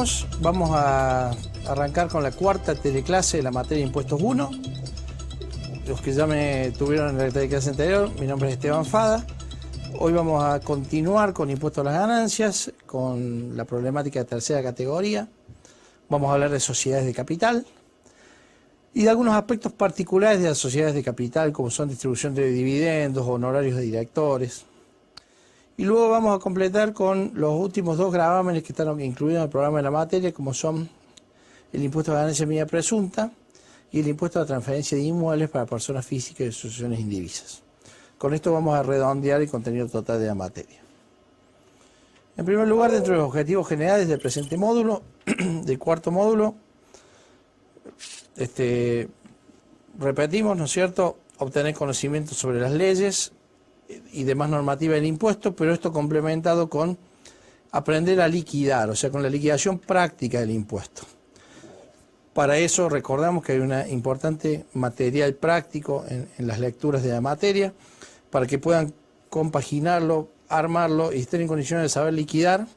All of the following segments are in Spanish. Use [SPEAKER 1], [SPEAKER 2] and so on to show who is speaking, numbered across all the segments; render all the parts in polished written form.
[SPEAKER 1] Arrancamos, vamos a arrancar con la cuarta teleclase de la materia Impuestos 1. Los que ya me tuvieron en la teleclase anterior, mi nombre es Esteban Fada. Hoy vamos a continuar con Impuestos a las Ganancias, con la problemática de tercera categoría. Vamos a hablar de sociedades de capital y de algunos aspectos particulares de las sociedades de capital, como son distribución de dividendos, honorarios de directores. Y luego vamos a completar con los últimos dos gravámenes que están incluidos en el programa de la materia, como son el impuesto a la ganancia mínima presunta y el impuesto a la transferencia de inmuebles para personas físicas y asociaciones indivisas. Con esto vamos a redondear el contenido total de la materia. En primer lugar, dentro de los objetivos generales del presente módulo, del cuarto módulo, repetimos, ¿no es cierto?, obtener conocimiento sobre las leyes y demás normativa del impuesto, pero esto complementado con aprender a liquidar, o sea, con la liquidación práctica del impuesto. Para eso recordamos que hay un importante material práctico en las lecturas de la materia, para que puedan compaginarlo, armarlo y estén en condiciones de saber liquidar,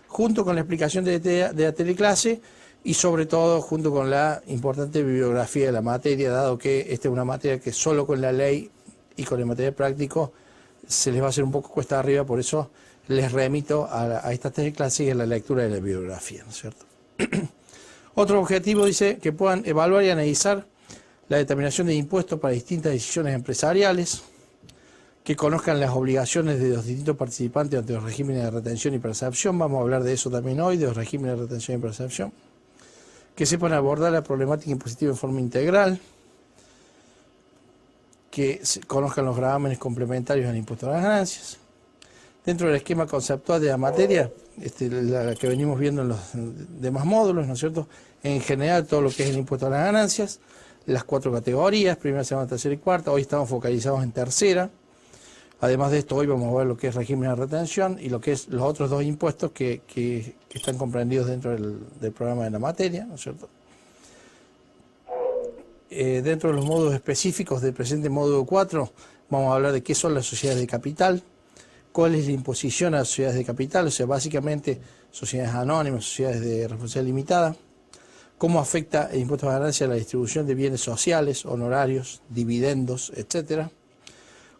[SPEAKER 1] junto con la explicación de la teleclase y sobre todo junto con la importante bibliografía de la materia, dado que esta es una materia que solo con la ley y con el material práctico se les va a hacer un poco cuesta arriba, por eso les remito a estas tres clases y a la lectura de la bibliografía, ¿no es cierto? Otro objetivo dice que puedan evaluar y analizar la determinación de impuestos para distintas decisiones empresariales, que conozcan las obligaciones de los distintos participantes ante los regímenes de retención y percepción, vamos a hablar de eso también hoy, de los regímenes de retención y percepción, que sepan abordar la problemática impositiva en forma integral, que conozcan los gravámenes complementarios al impuesto a las ganancias. Dentro del esquema conceptual de la materia, la que venimos viendo en los demás módulos, ¿no es cierto?, en general todo lo que es el impuesto a las ganancias, las cuatro categorías, primera, segunda, tercera y cuarta, hoy estamos focalizados en tercera. Además de esto, hoy vamos a ver lo que es régimen de retención y lo que es los otros dos impuestos que están comprendidos dentro del programa de la materia, ¿no es cierto? Dentro de los módulos específicos del presente módulo 4, vamos a hablar de qué son las sociedades de capital, cuál es la imposición a las sociedades de capital, o sea, básicamente sociedades anónimas, sociedades de responsabilidad limitada, cómo afecta el impuesto a la ganancia a la distribución de bienes sociales, honorarios, dividendos, etcétera,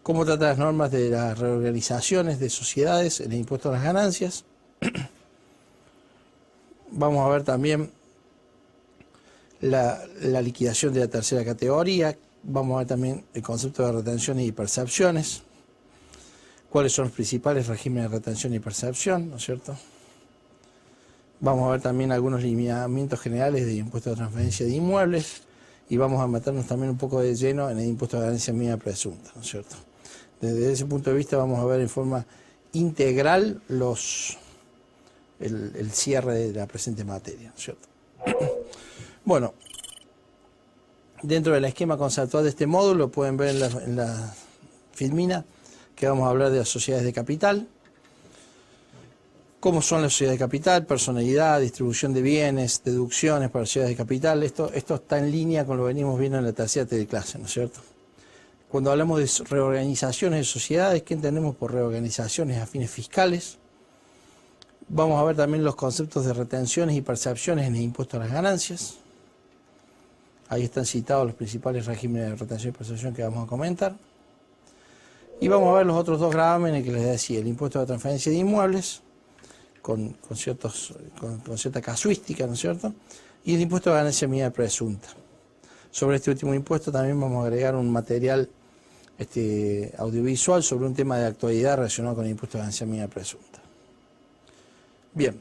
[SPEAKER 1] cómo trata las normas de las reorganizaciones de sociedades en el impuesto a las ganancias. Vamos a ver también la liquidación de la tercera categoría, vamos a ver también el concepto de retenciones y percepciones, cuáles son los principales regímenes de retención y percepción, ¿no es cierto? Vamos a ver también algunos lineamientos generales de impuesto a transferencia de inmuebles y vamos a meternos también un poco de lleno en el impuesto a ganancia mínima presunta, ¿no es cierto? Desde ese punto de vista vamos a ver en forma integral el cierre de la presente materia, ¿no es cierto? Bueno, dentro del esquema conceptual de este módulo pueden ver en la filmina que vamos a hablar de las sociedades de capital, cómo son las sociedades de capital, personalidad, distribución de bienes, deducciones para sociedades de capital. Esto está en línea con lo que venimos viendo en la tercera teleclase, ¿no es cierto? Cuando hablamos de reorganizaciones de sociedades, ¿qué entendemos por reorganizaciones a fines fiscales? Vamos a ver también los conceptos de retenciones y percepciones en el impuesto a las ganancias. Ahí están citados los principales regímenes de retención y percepción que vamos a comentar. Y vamos a ver los otros dos gravámenes que les decía, el impuesto a la transferencia de inmuebles, con cierta casuística, ¿no es cierto? Y el impuesto a la ganancia mínima presunta. Sobre este último impuesto también vamos a agregar un material audiovisual sobre un tema de actualidad relacionado con el impuesto a la ganancia mínima presunta. Bien,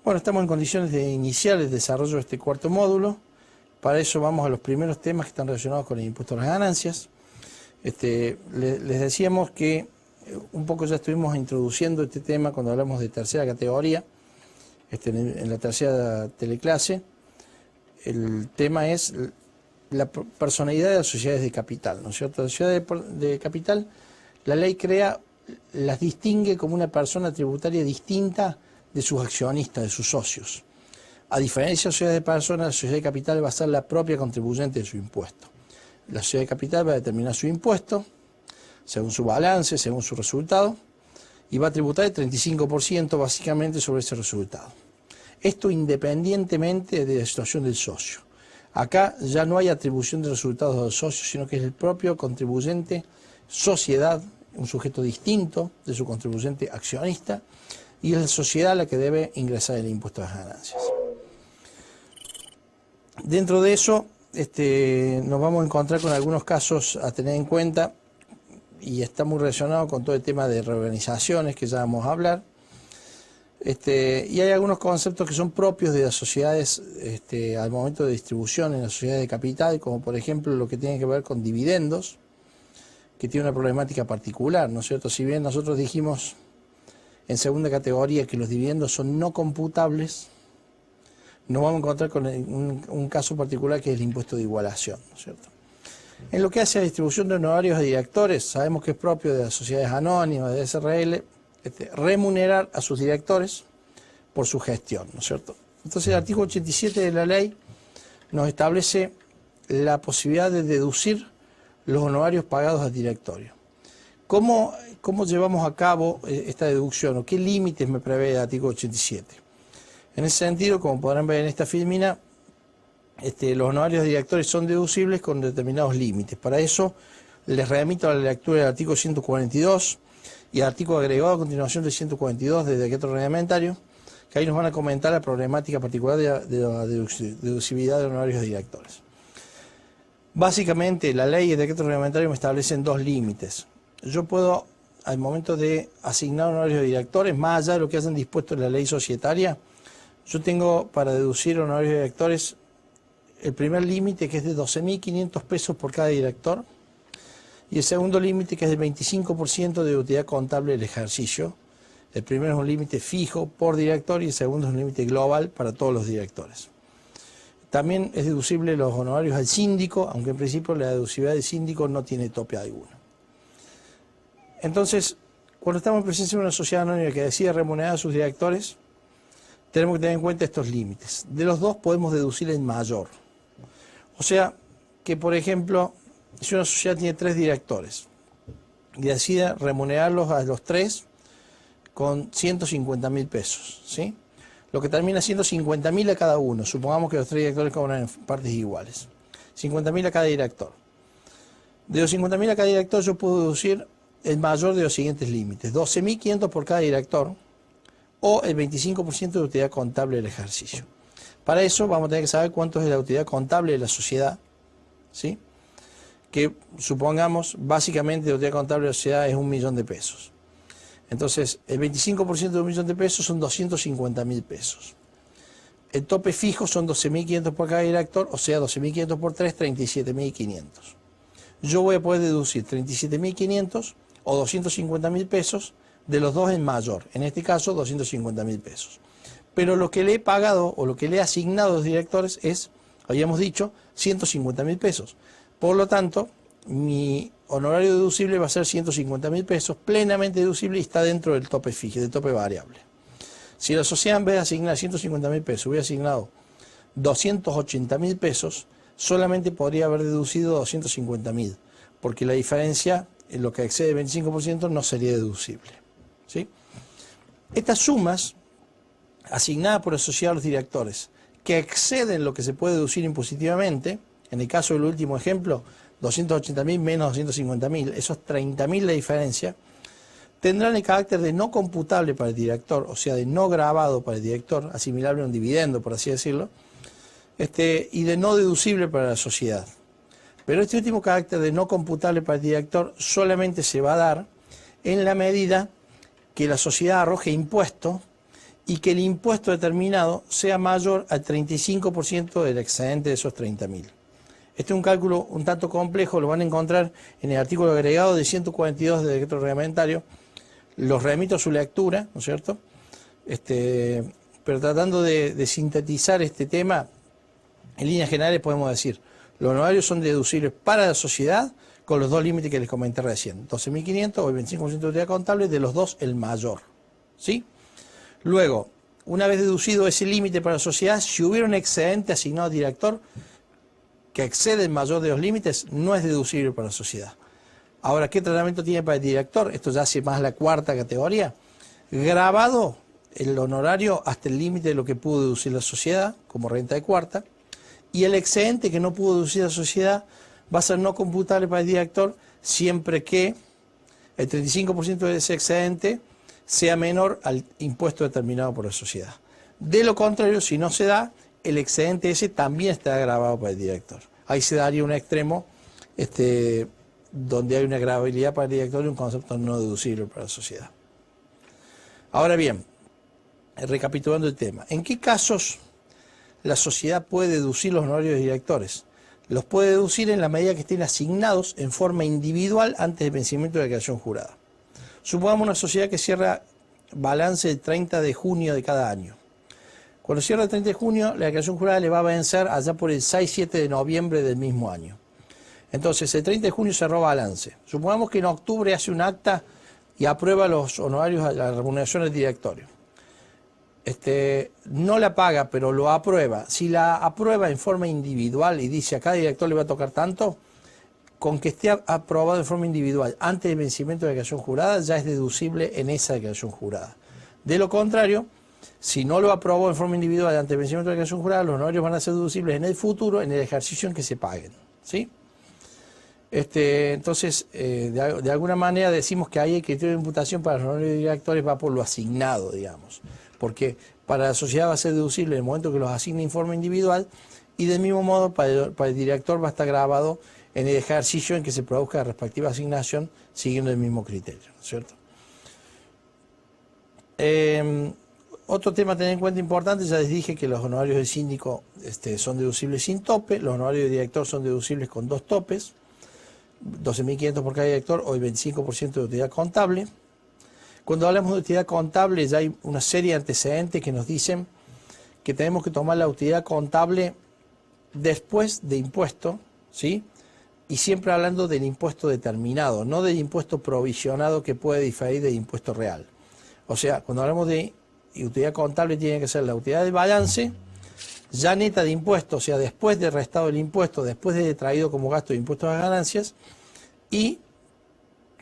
[SPEAKER 1] bueno, estamos en condiciones de iniciar el desarrollo de este cuarto módulo. Para eso vamos a los primeros temas que están relacionados con el impuesto a las ganancias. Les decíamos que un poco ya estuvimos introduciendo este tema cuando hablamos de tercera categoría, en la tercera teleclase. El tema es la personalidad de las sociedades de capital, ¿no es cierto? Las sociedades de capital, la ley las distingue como una persona tributaria distinta de sus accionistas, de sus socios. A diferencia de sociedades de personas, la sociedad de capital va a ser la propia contribuyente de su impuesto. La sociedad de capital va a determinar su impuesto, según su balance, según su resultado, y va a tributar el 35% básicamente sobre ese resultado. Esto independientemente de la situación del socio. Acá ya no hay atribución de resultados del socio, sino que es el propio contribuyente, sociedad, un sujeto distinto de su contribuyente accionista, y es la sociedad la que debe ingresar el impuesto a las ganancias. Dentro de eso, nos vamos a encontrar con algunos casos a tener en cuenta, y está muy relacionado con todo el tema de reorganizaciones que ya vamos a hablar. Y hay algunos conceptos que son propios de las sociedades al momento de distribución en las sociedades de capital, como por ejemplo lo que tiene que ver con dividendos, que tiene una problemática particular, ¿no es cierto? Si bien nosotros dijimos en segunda categoría que los dividendos son no computables, nos vamos a encontrar con un caso particular que es el impuesto de igualación, ¿no es cierto? En lo que hace a la distribución de honorarios a directores, sabemos que es propio de las sociedades anónimas, de SRL, remunerar a sus directores por su gestión, ¿no es cierto? Entonces el artículo 87 de la ley nos establece la posibilidad de deducir los honorarios pagados al directorio. ¿Cómo llevamos a cabo esta deducción o qué límites me prevé el artículo 87? En ese sentido, como podrán ver en esta filmina, los honorarios de directores son deducibles con determinados límites. Para eso les remito a la lectura del artículo 142 y al artículo agregado a continuación del 142 del decreto reglamentario, que ahí nos van a comentar la problemática particular de la deducibilidad de honorarios de directores. Básicamente, la ley y el decreto reglamentario me establecen dos límites. Yo puedo, al momento de asignar honorarios de directores, más allá de lo que hayan dispuesto en la ley societaria, yo tengo para deducir honorarios de directores el primer límite, que es de 12.500 pesos por cada director, y el segundo límite, que es del 25% de utilidad contable del ejercicio. El primero es un límite fijo por director y el segundo es un límite global para todos los directores. También es deducible los honorarios al síndico, aunque en principio la deducibilidad del síndico no tiene tope alguno. Entonces, cuando estamos en presencia de una sociedad anónima que decide remunerar a sus directores, tenemos que tener en cuenta estos límites. De los dos podemos deducir el mayor. O sea, que por ejemplo, si una sociedad tiene 3 directores y decide remunerarlos a los 3 con 150.000 pesos, ¿sí? Lo que termina siendo 50.000 a cada uno. Supongamos que los 3 directores cobran en partes iguales. 50.000 a cada director. De los 50.000 a cada director yo puedo deducir el mayor de los siguientes límites. 12.500 por cada director o el 25% de utilidad contable del ejercicio. Para eso vamos a tener que saber cuánto es la utilidad contable de la sociedad, ¿sí? Que supongamos básicamente la utilidad contable de la sociedad es 1.000.000 de pesos. Entonces, el 25% de 1.000.000 de pesos son 250.000 pesos. El tope fijo son 12.500 por cada director, o sea, 12.500 por 3, 37.500. Yo voy a poder deducir 37.500 o 250.000 pesos de los dos en mayor, en este caso 250.000 pesos. Pero lo que le he pagado o lo que le he asignado a los directores es, habíamos dicho, 150.000 pesos. Por lo tanto, mi honorario deducible va a ser 150.000 pesos, plenamente deducible y está dentro del tope fijo, del tope variable. Si la sociedad en vez de asignar 150.000 pesos hubiera asignado 280.000 pesos, solamente podría haber deducido 250.000, porque la diferencia en lo que excede el 25% no sería deducible, ¿sí? Estas sumas asignadas por la sociedad a los directores, que exceden lo que se puede deducir impositivamente, en el caso del último ejemplo, 280.000 menos 250.000, esos 30.000 la diferencia, tendrán el carácter de no computable para el director, o sea, de no grabado para el director, asimilable a un dividendo, por así decirlo, y de no deducible para la sociedad. Pero este último carácter de no computable para el director solamente se va a dar en la medida que la sociedad arroje impuesto y que el impuesto determinado sea mayor al 35% del excedente de esos 30.000. Este es un cálculo un tanto complejo, lo van a encontrar en el artículo agregado de 142 del decreto reglamentario. Los remito a su lectura, ¿no es cierto? Pero tratando de sintetizar este tema, en líneas generales podemos decir, los honorarios son deducibles para la sociedad con los dos límites que les comenté recién, 12.500 o el 25% de utilidad contable, de los dos el mayor, ¿sí? Luego, una vez deducido ese límite para la sociedad, si hubiera un excedente asignado al director que excede el mayor de los límites, no es deducible para la sociedad. Ahora, ¿qué tratamiento tiene para el director? Esto ya hace más la cuarta categoría. Grabado el honorario hasta el límite de lo que pudo deducir la sociedad, como renta de cuarta, y el excedente que no pudo deducir la sociedad va a ser no computable para el director siempre que el 35% de ese excedente sea menor al impuesto determinado por la sociedad. De lo contrario, si no se da, el excedente ese también está agravado para el director. Ahí se daría un extremo donde hay una gravabilidad para el director y un concepto no deducible para la sociedad. Ahora bien, recapitulando el tema, ¿en qué casos la sociedad puede deducir los honorarios de directores? Los puede deducir en la medida que estén asignados en forma individual antes del vencimiento de la declaración jurada. Supongamos una sociedad que cierra balance el 30 de junio de cada año. Cuando cierra el 30 de junio, la declaración jurada le va a vencer allá por el 6-7 de noviembre del mismo año. Entonces, el 30 de junio cerró balance. Supongamos que en octubre hace un acta y aprueba los honorarios, la remuneración del directorio. No la paga, pero lo aprueba. Si la aprueba en forma individual y dice a cada director le va a tocar tanto, con que esté aprobado de forma individual antes del vencimiento de la declaración jurada, ya es deducible en esa declaración jurada. De lo contrario, si no lo aprobó en forma individual antes del vencimiento de la declaración jurada, los honorarios van a ser deducibles en el futuro, en el ejercicio en que se paguen, ¿sí? Entonces, de alguna manera decimos que ahí el criterio de imputación para los honorarios de directores va por lo asignado, digamos, porque para la sociedad va a ser deducible en el momento que los asigne en forma individual y del mismo modo para el director va a estar grabado en el ejercicio en que se produzca la respectiva asignación siguiendo el mismo criterio, ¿no es cierto? Otro tema a tener en cuenta importante, ya les dije que los honorarios de síndico son deducibles sin tope, los honorarios de director son deducibles con 2 topes, 12.500 por cada director o el 25% de utilidad contable. Cuando hablamos de utilidad contable ya hay una serie de antecedentes que nos dicen que tenemos que tomar la utilidad contable después de impuesto, ¿sí? Y siempre hablando del impuesto determinado, no del impuesto provisionado que puede diferir del impuesto real. O sea, cuando hablamos de utilidad contable tiene que ser la utilidad de balance, ya neta de impuestos, o sea, después de restado el impuesto, después de traído como gasto de impuestos a las ganancias, y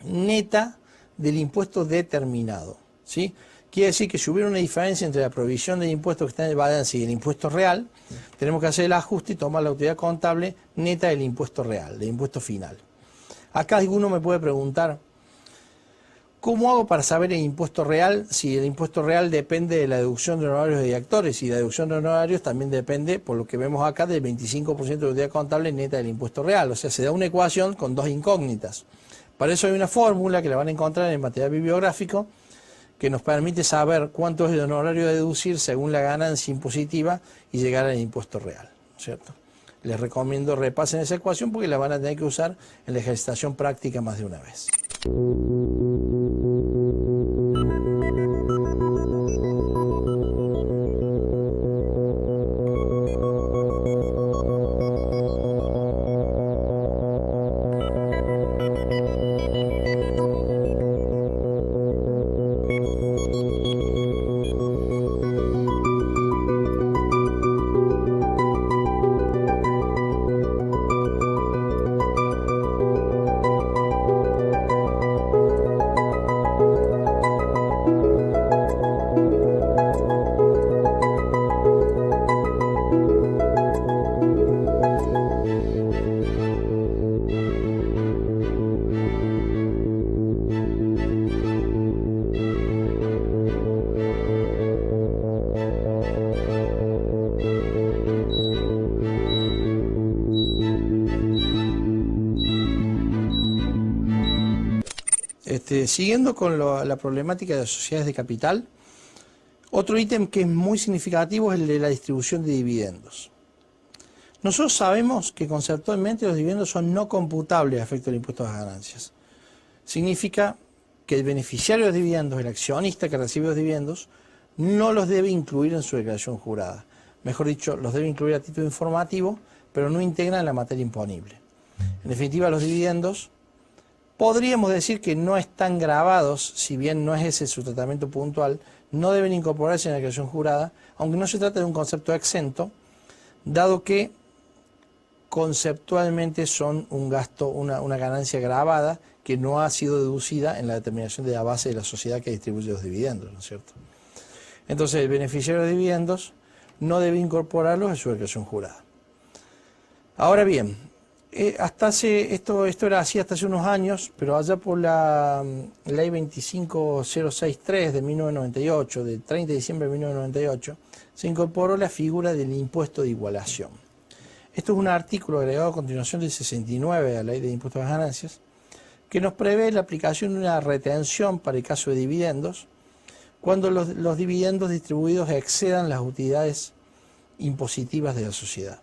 [SPEAKER 1] neta del impuesto determinado, ¿sí? Quiere decir que si hubiera una diferencia entre la provisión del impuesto que está en el balance y el impuesto real, tenemos que hacer el ajuste y tomar la utilidad contable neta del impuesto real, del impuesto final. Acá alguno me puede preguntar, ¿cómo hago para saber el impuesto real si el impuesto real depende de la deducción de honorarios de directores? Y la deducción de honorarios también depende, por lo que vemos acá, del 25% de utilidad contable neta del impuesto real. O sea, se da una ecuación con 2 incógnitas. Para eso hay una fórmula que la van a encontrar en el material bibliográfico que nos permite saber cuánto es el honorario a deducir según la ganancia impositiva y llegar al impuesto real, ¿cierto? Les recomiendo repasen esa ecuación porque la van a tener que usar en la ejercitación práctica más de una vez. Siguiendo con la problemática de las sociedades de capital, otro ítem que es muy significativo es el de la distribución de dividendos. Nosotros sabemos que conceptualmente los dividendos son no computables a efecto del impuesto a las ganancias. Significa que el beneficiario de los dividendos, el accionista que recibe los dividendos, no los debe incluir en su declaración jurada. Mejor dicho, los debe incluir a título informativo, pero no integran la materia imponible. En definitiva, los dividendos podríamos decir que no están grabados, si bien no es ese su tratamiento puntual, no deben incorporarse en la declaración jurada, aunque no se trata de un concepto exento, dado que conceptualmente son un gasto, una ganancia grabada que no ha sido deducida en la determinación de la base de la sociedad que distribuye los dividendos, ¿no es cierto? Entonces el beneficiario de dividendos no debe incorporarlos a su declaración jurada. Ahora bien, esto era así hasta hace unos años, pero allá por la ley 25063 de 1998, de 30 de diciembre de 1998, se incorporó la figura del impuesto de igualación. Esto es un artículo agregado a continuación del 69 de la ley de impuestos a las ganancias, que nos prevé la aplicación de una retención para el caso de dividendos, cuando los dividendos distribuidos excedan las utilidades impositivas de la sociedad.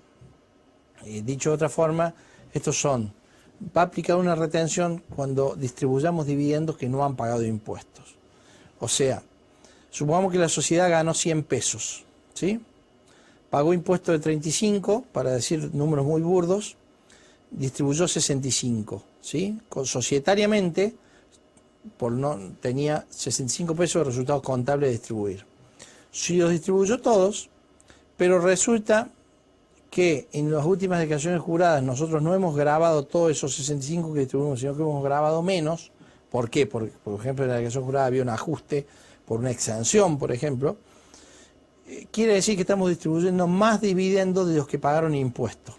[SPEAKER 1] Dicho de otra forma, va a aplicar una retención cuando distribuyamos dividendos que no han pagado impuestos. O sea, supongamos que la sociedad ganó 100 pesos, ¿sí? Pagó impuesto de 35, para decir números muy burdos, distribuyó 65, ¿sí? Societariamente, tenía 65 pesos de resultados contables de distribuir. Si los distribuyó todos, pero resulta que en las últimas declaraciones juradas nosotros no hemos grabado todos esos 65 que distribuimos, sino que hemos grabado menos. ¿Por qué? Porque, por ejemplo, en la declaración jurada había un ajuste por una exención, por ejemplo. Quiere decir que estamos distribuyendo más dividendos de los que pagaron impuestos.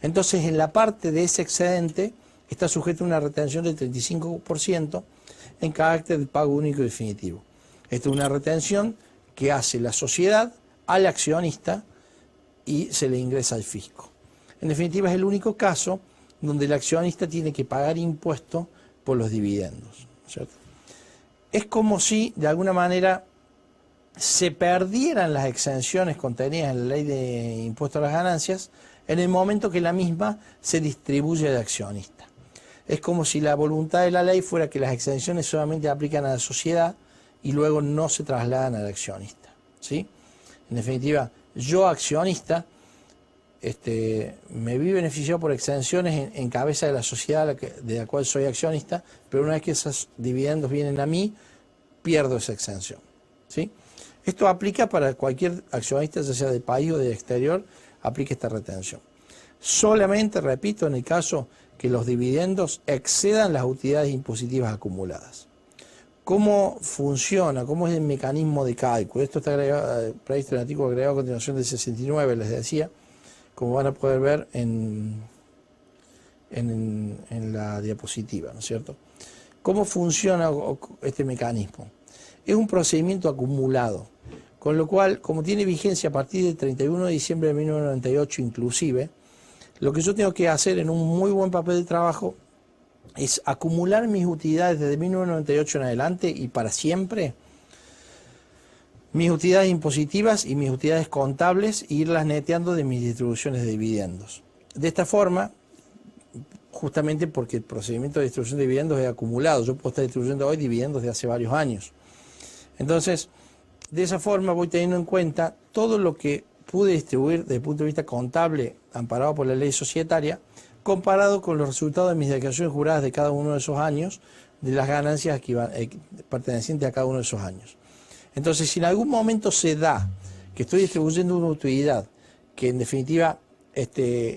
[SPEAKER 1] Entonces, en la parte de ese excedente está sujeto a una retención del 35% en carácter de pago único y definitivo. Esta es una retención que hace la sociedad al accionista y se le ingresa al fisco. En definitiva, es el único caso donde el accionista tiene que pagar impuestos por los dividendos, ¿cierto? Es como si, de alguna manera, se perdieran las exenciones contenidas en la ley de impuestos a las ganancias en el momento que la misma se distribuye al accionista. Es como si la voluntad de la ley fuera que las exenciones solamente aplican a la sociedad y luego no se trasladan al accionista, ¿sí? En definitiva, yo accionista me vi beneficiado por exenciones en cabeza de la sociedad de la cual soy accionista, pero una vez que esos dividendos vienen a mí, pierdo esa exención, ¿sí? Esto aplica para cualquier accionista, ya sea del país o del exterior, aplica esta retención. Solamente, repito, en el caso que los dividendos excedan las utilidades impositivas acumuladas. ¿Cómo funciona? ¿Cómo es el mecanismo de cálculo? Esto está previsto en el artículo agregado a continuación del 69, les decía, como van a poder ver en la diapositiva, ¿no es cierto? ¿Cómo funciona este mecanismo? Es un procedimiento acumulado, con lo cual, como tiene vigencia a partir del 31 de diciembre de 1998 inclusive, lo que yo tengo que hacer en un muy buen papel de trabajo es acumular mis utilidades desde 1998 en adelante y para siempre, mis utilidades impositivas y mis utilidades contables, e irlas neteando de mis distribuciones de dividendos. De esta forma, justamente porque el procedimiento de distribución de dividendos es acumulado, yo puedo estar distribuyendo hoy dividendos de hace varios años. Entonces, de esa forma voy teniendo en cuenta todo lo que pude distribuir desde el punto de vista contable, amparado por la ley societaria, comparado con los resultados de mis declaraciones juradas de cada uno de esos años, de las ganancias pertenecientes a cada uno de esos años. Entonces, si en algún momento se da que estoy distribuyendo una utilidad que en definitiva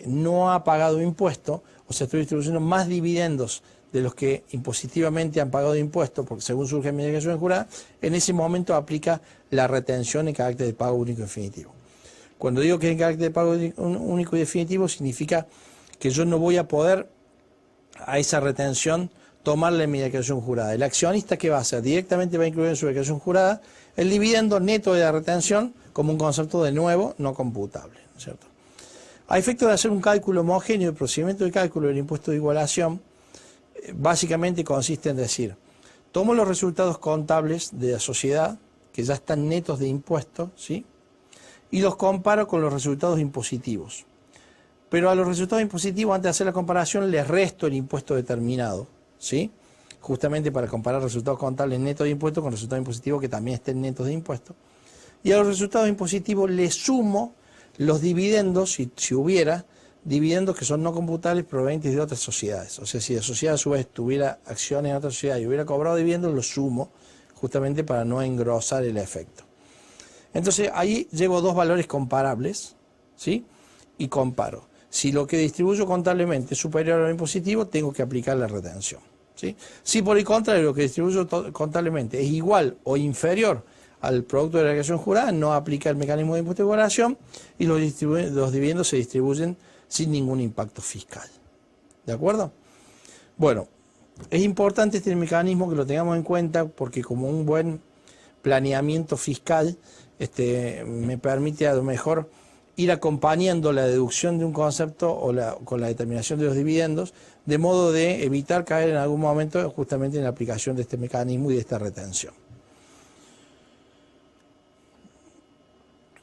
[SPEAKER 1] no ha pagado impuesto, o sea, estoy distribuyendo más dividendos de los que impositivamente han pagado impuestos, porque según surge mi declaración jurada, en ese momento aplica la retención en carácter de pago único y definitivo. Cuando digo que es en carácter de pago único y definitivo, significa que yo no voy a poder a esa retención tomarle mi declaración jurada. El accionista, ¿qué va a hacer? Directamente va a incluir en su declaración jurada el dividendo neto de la retención como un concepto de nuevo no computable, ¿no es cierto? A efecto de hacer un cálculo homogéneo, el procedimiento de cálculo del impuesto de igualación básicamente consiste en decir, tomo los resultados contables de la sociedad, que ya están netos de impuestos, ¿sí?, y los comparo con los resultados impositivos. Pero a los resultados impositivos, antes de hacer la comparación, les resto el impuesto determinado, ¿sí?, justamente para comparar resultados contables netos de impuestos con resultados impositivos que también estén netos de impuestos. Y a los resultados impositivos les sumo los dividendos, si hubiera dividendos que son no computables provenientes de otras sociedades. O sea, si la sociedad a su vez tuviera acciones en otra sociedad y hubiera cobrado dividendos, los sumo justamente para no engrosar el efecto. Entonces ahí llevo dos valores comparables, ¿sí?, y comparo. Si lo que distribuyo contablemente es superior a lo impositivo, tengo que aplicar la retención, ¿sí? Si por el contrario lo que distribuyo contablemente es igual o inferior al producto de la declaración jurada, no aplica el mecanismo de impuesto de igualación y los dividendos se distribuyen sin ningún impacto fiscal. ¿De acuerdo? Bueno, es importante este mecanismo que lo tengamos en cuenta porque como un buen planeamiento fiscal me permite a lo mejor ir acompañando la deducción de un concepto con la determinación de los dividendos, de modo de evitar caer en algún momento justamente en la aplicación de este mecanismo y de esta retención.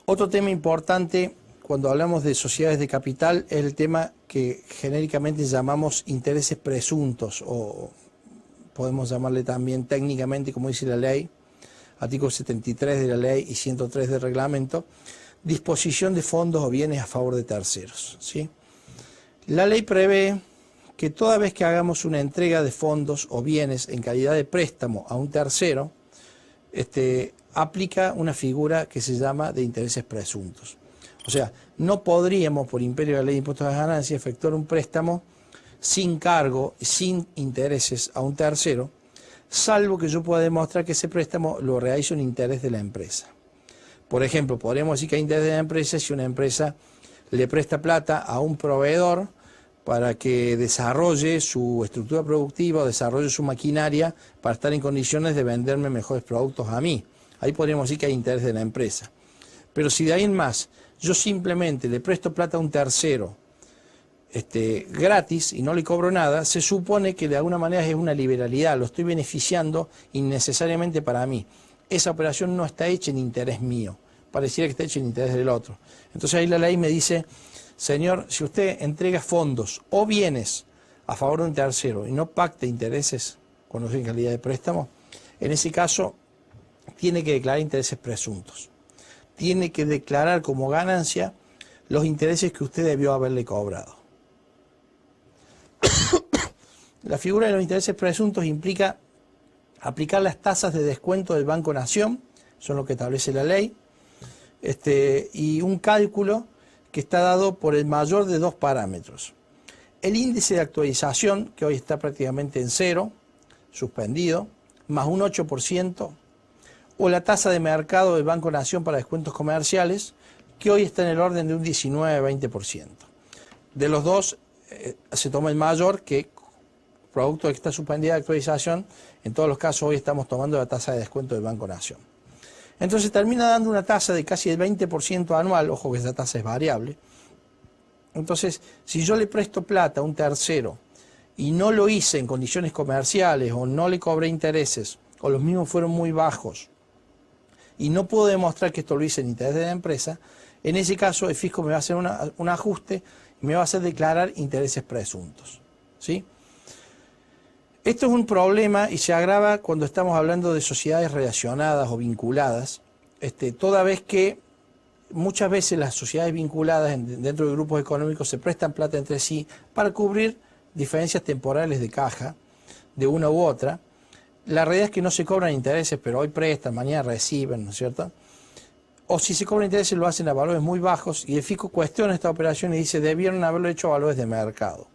[SPEAKER 1] Otro tema importante cuando hablamos de sociedades de capital es el tema que genéricamente llamamos intereses presuntos, o podemos llamarle también técnicamente, como dice la ley, artículo 73 de la ley y 103 del reglamento, disposición de fondos o bienes a favor de terceros, ¿sí? La ley prevé que toda vez que hagamos una entrega de fondos o bienes en calidad de préstamo a un tercero, aplica una figura que se llama de intereses presuntos. O sea, no podríamos, por imperio de la ley de impuestos a las ganancias, efectuar un préstamo sin cargo, sin intereses a un tercero, salvo que yo pueda demostrar que ese préstamo lo realiza un interés de la empresa. Por ejemplo, podríamos decir que hay interés de la empresa si una empresa le presta plata a un proveedor para que desarrolle su estructura productiva o desarrolle su maquinaria para estar en condiciones de venderme mejores productos a mí. Ahí podríamos decir que hay interés de la empresa. Pero si de ahí en más yo simplemente le presto plata a un tercero gratis y no le cobro nada, se supone que de alguna manera es una liberalidad, lo estoy beneficiando innecesariamente para mí. Esa operación no está hecha en interés mío, pareciera que está hecha en interés del otro. Entonces ahí la ley me dice, señor, si usted entrega fondos o bienes a favor de un tercero y no pacta intereses cuando es en calidad de préstamo, en ese caso tiene que declarar intereses presuntos. Tiene que declarar como ganancia los intereses que usted debió haberle cobrado. La figura de los intereses presuntos implica aplicar las tasas de descuento del Banco Nación, son lo que establece la ley, y un cálculo que está dado por el mayor de dos parámetros. El índice de actualización, que hoy está prácticamente en cero, suspendido, más un 8%, o la tasa de mercado del Banco Nación para descuentos comerciales, que hoy está en el orden de un 19-20%. De los dos, se toma el mayor, que producto de que está suspendida de actualización, en todos los casos hoy estamos tomando la tasa de descuento del Banco Nación. Entonces termina dando una tasa de casi el 20% anual, ojo que esa tasa es variable. Entonces, si yo le presto plata a un tercero y no lo hice en condiciones comerciales o no le cobré intereses o los mismos fueron muy bajos y no puedo demostrar que esto lo hice en interés de la empresa, en ese caso el fisco me va a hacer un ajuste y me va a hacer declarar intereses presuntos, ¿sí? Esto es un problema y se agrava cuando estamos hablando de sociedades relacionadas o vinculadas, toda vez que muchas veces las sociedades vinculadas dentro de grupos económicos se prestan plata entre sí para cubrir diferencias temporales de caja de una u otra. La realidad es que no se cobran intereses, pero hoy prestan, mañana reciben, ¿no es cierto? O si se cobran intereses lo hacen a valores muy bajos y el fisco cuestiona esta operación y dice debieron haberlo hecho a valores de mercado.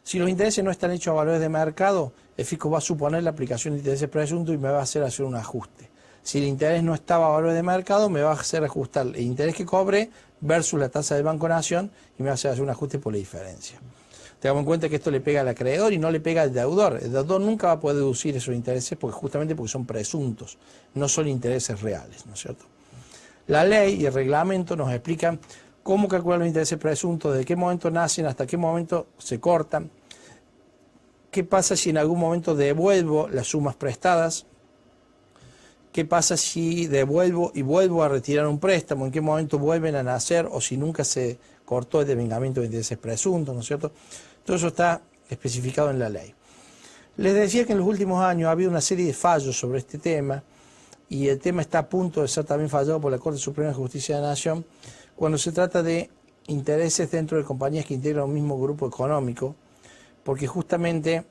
[SPEAKER 1] Si los intereses no están hechos a valores de mercado, el fisco va a suponer la aplicación de intereses presuntos y me va a hacer un ajuste. Si el interés no estaba a valores de mercado, me va a hacer ajustar el interés que cobre versus la tasa del Banco Nación y me va a hacer un ajuste por la diferencia. Tengamos en cuenta que esto le pega al acreedor y no le pega al deudor. El deudor nunca va a poder deducir esos intereses justamente porque son presuntos, no son intereses reales, ¿no es cierto? La ley y el reglamento nos explican cómo calcular los intereses presuntos, desde qué momento nacen hasta qué momento se cortan, qué pasa si en algún momento devuelvo las sumas prestadas, qué pasa si devuelvo y vuelvo a retirar un préstamo, en qué momento vuelven a nacer o si nunca se cortó el devengamiento de intereses presuntos, ¿no es cierto? Todo eso está especificado en la ley. Les decía que en los últimos años ha habido una serie de fallos sobre este tema y el tema está a punto de ser también fallado por la Corte Suprema de Justicia de la Nación cuando se trata de intereses dentro de compañías que integran un mismo grupo económico, porque justamente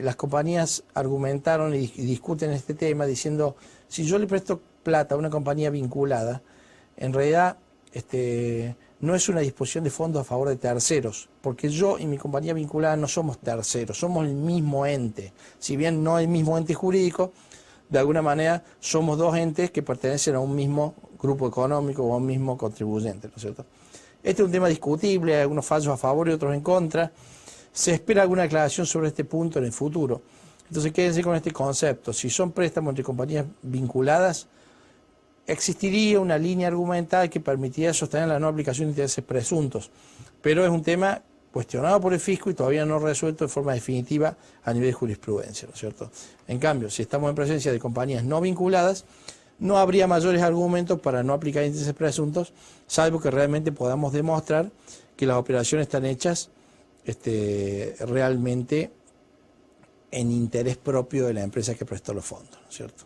[SPEAKER 1] las compañías argumentaron y discuten este tema diciendo, si yo le presto plata a una compañía vinculada, en realidad no es una disposición de fondos a favor de terceros, porque yo y mi compañía vinculada no somos terceros, somos el mismo ente. Si bien no el mismo ente jurídico, de alguna manera somos dos entes que pertenecen a un mismo grupo económico o a un mismo contribuyente, ¿no es cierto? Este es un tema discutible, hay algunos fallos a favor y otros en contra. Se espera alguna aclaración sobre este punto en el futuro. Entonces quédense con este concepto. Si son préstamos entre compañías vinculadas, existiría una línea argumental que permitiría sostener la no aplicación de intereses presuntos. Pero es un tema cuestionado por el fisco y todavía no resuelto de forma definitiva a nivel de jurisprudencia, ¿no es cierto? En cambio, si estamos en presencia de compañías no vinculadas, no habría mayores argumentos para no aplicar intereses presuntos, salvo que realmente podamos demostrar que las operaciones están hechas realmente en interés propio de la empresa que prestó los fondos, ¿no es cierto?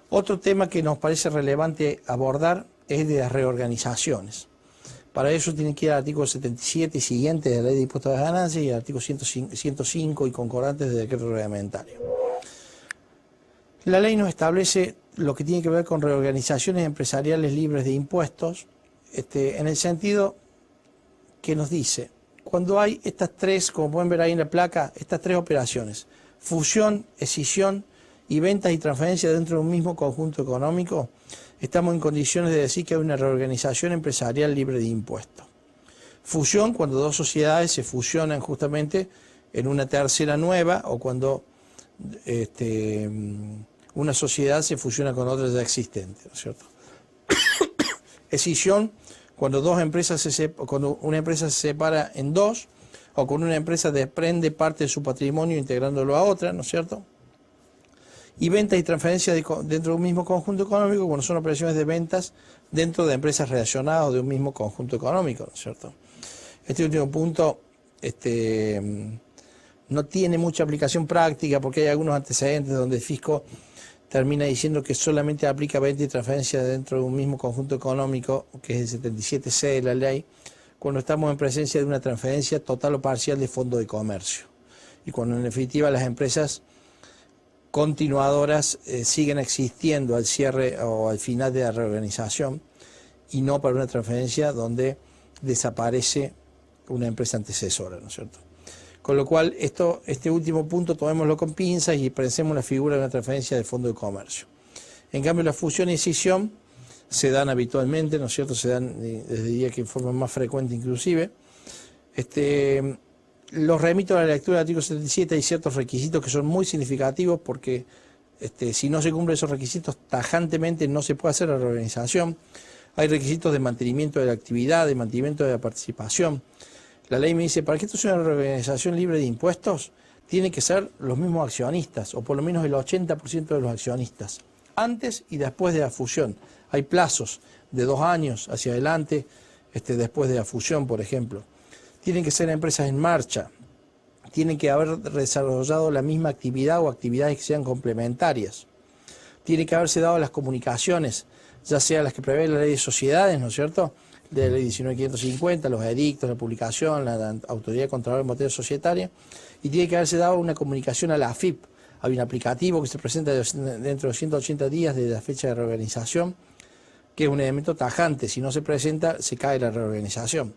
[SPEAKER 1] Otro tema que nos parece relevante abordar es el de las reorganizaciones. Para eso tienen que ir al artículo 77 y siguiente de la Ley de Impuestos a las Ganancias y al artículo 105 y concordantes del decreto reglamentario. La ley nos establece lo que tiene que ver con reorganizaciones empresariales libres de impuestos, en el sentido que nos dice, cuando hay estas tres, como pueden ver ahí en la placa, estas tres operaciones, fusión, escisión y ventas y transferencias dentro de un mismo conjunto económico, estamos en condiciones de decir que hay una reorganización empresarial libre de impuestos. Fusión, cuando dos sociedades se fusionan justamente en una tercera nueva, o cuando una sociedad se fusiona con otra ya existente, ¿no es cierto? Escisión, cuando cuando una empresa se separa en dos, o cuando una empresa desprende parte de su patrimonio integrándolo a otra, ¿no es cierto? Y ventas y transferencias dentro de un mismo conjunto económico, cuando son operaciones de ventas dentro de empresas relacionadas de un mismo conjunto económico, ¿no es cierto? Este último punto no tiene mucha aplicación práctica porque hay algunos antecedentes donde el fisco termina diciendo que solamente aplica venta y transferencia dentro de un mismo conjunto económico, que es el 77C de la ley, cuando estamos en presencia de una transferencia total o parcial de fondo de comercio. Y cuando en definitiva las empresas continuadoras siguen existiendo al cierre o al final de la reorganización y no para una transferencia donde desaparece una empresa antecesora, ¿no es cierto? Con lo cual, este último punto tomémoslo con pinzas y pensemos la figura de una transferencia de fondo de comercio. En cambio, la fusión y escisión se dan habitualmente, ¿no es cierto? Se dan, les diría que en forma más frecuente inclusive. Los remito a la lectura del artículo 77, hay ciertos requisitos que son muy significativos porque si no se cumplen esos requisitos, tajantemente no se puede hacer la reorganización. Hay requisitos de mantenimiento de la actividad, de mantenimiento de la participación. La ley me dice, para que esto sea una reorganización libre de impuestos, tiene que ser los mismos accionistas, o por lo menos el 80% de los accionistas, antes y después de la fusión. Hay plazos de 2 años hacia adelante, después de la fusión, por ejemplo. Tienen que ser empresas en marcha, tienen que haber desarrollado la misma actividad o actividades que sean complementarias. Tiene que haberse dado las comunicaciones, ya sea las que prevé la ley de sociedades, ¿no es cierto?, de la ley 19.550, los edictos, la publicación, la autoridad contralor en materia societaria, y tiene que haberse dado una comunicación a la AFIP. Hay un aplicativo que se presenta dentro de 180 días de la fecha de reorganización, que es un elemento tajante. Si no se presenta, se cae la reorganización.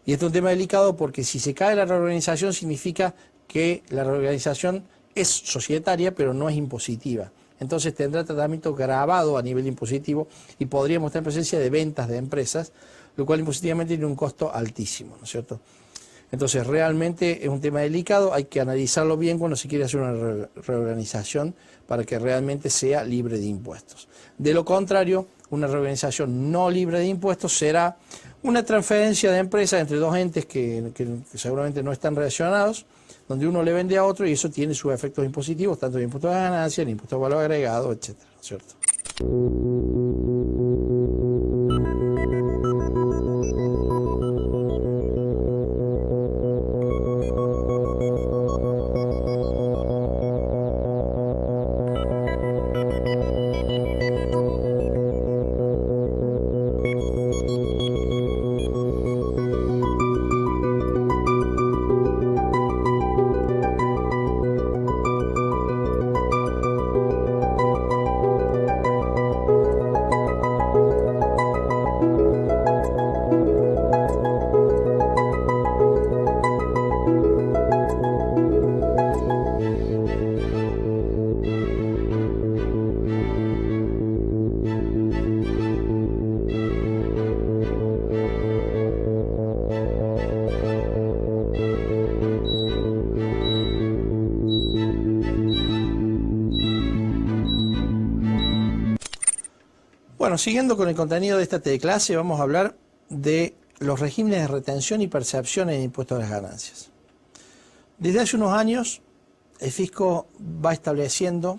[SPEAKER 1] Y este es un tema delicado porque si se cae la reorganización significa que la reorganización es societaria pero no es impositiva. Entonces tendrá tratamiento gravado a nivel impositivo y podríamos estar en presencia de ventas de empresas, lo cual impositivamente tiene un costo altísimo, ¿no es cierto? Entonces realmente es un tema delicado, hay que analizarlo bien cuando se quiere hacer una reorganización para que realmente sea libre de impuestos. De lo contrario, una reorganización no libre de impuestos será una transferencia de empresas entre dos entes que seguramente no están relacionados, donde uno le vende a otro y eso tiene sus efectos impositivos, tanto el impuesto a la ganancia, el impuesto al valor agregado, etcétera, ¿no es cierto? siguiendo con el contenido de esta clase, vamos a hablar de los regímenes de retención y percepción en impuestos a las ganancias. Desde hace unos años, el fisco va estableciendo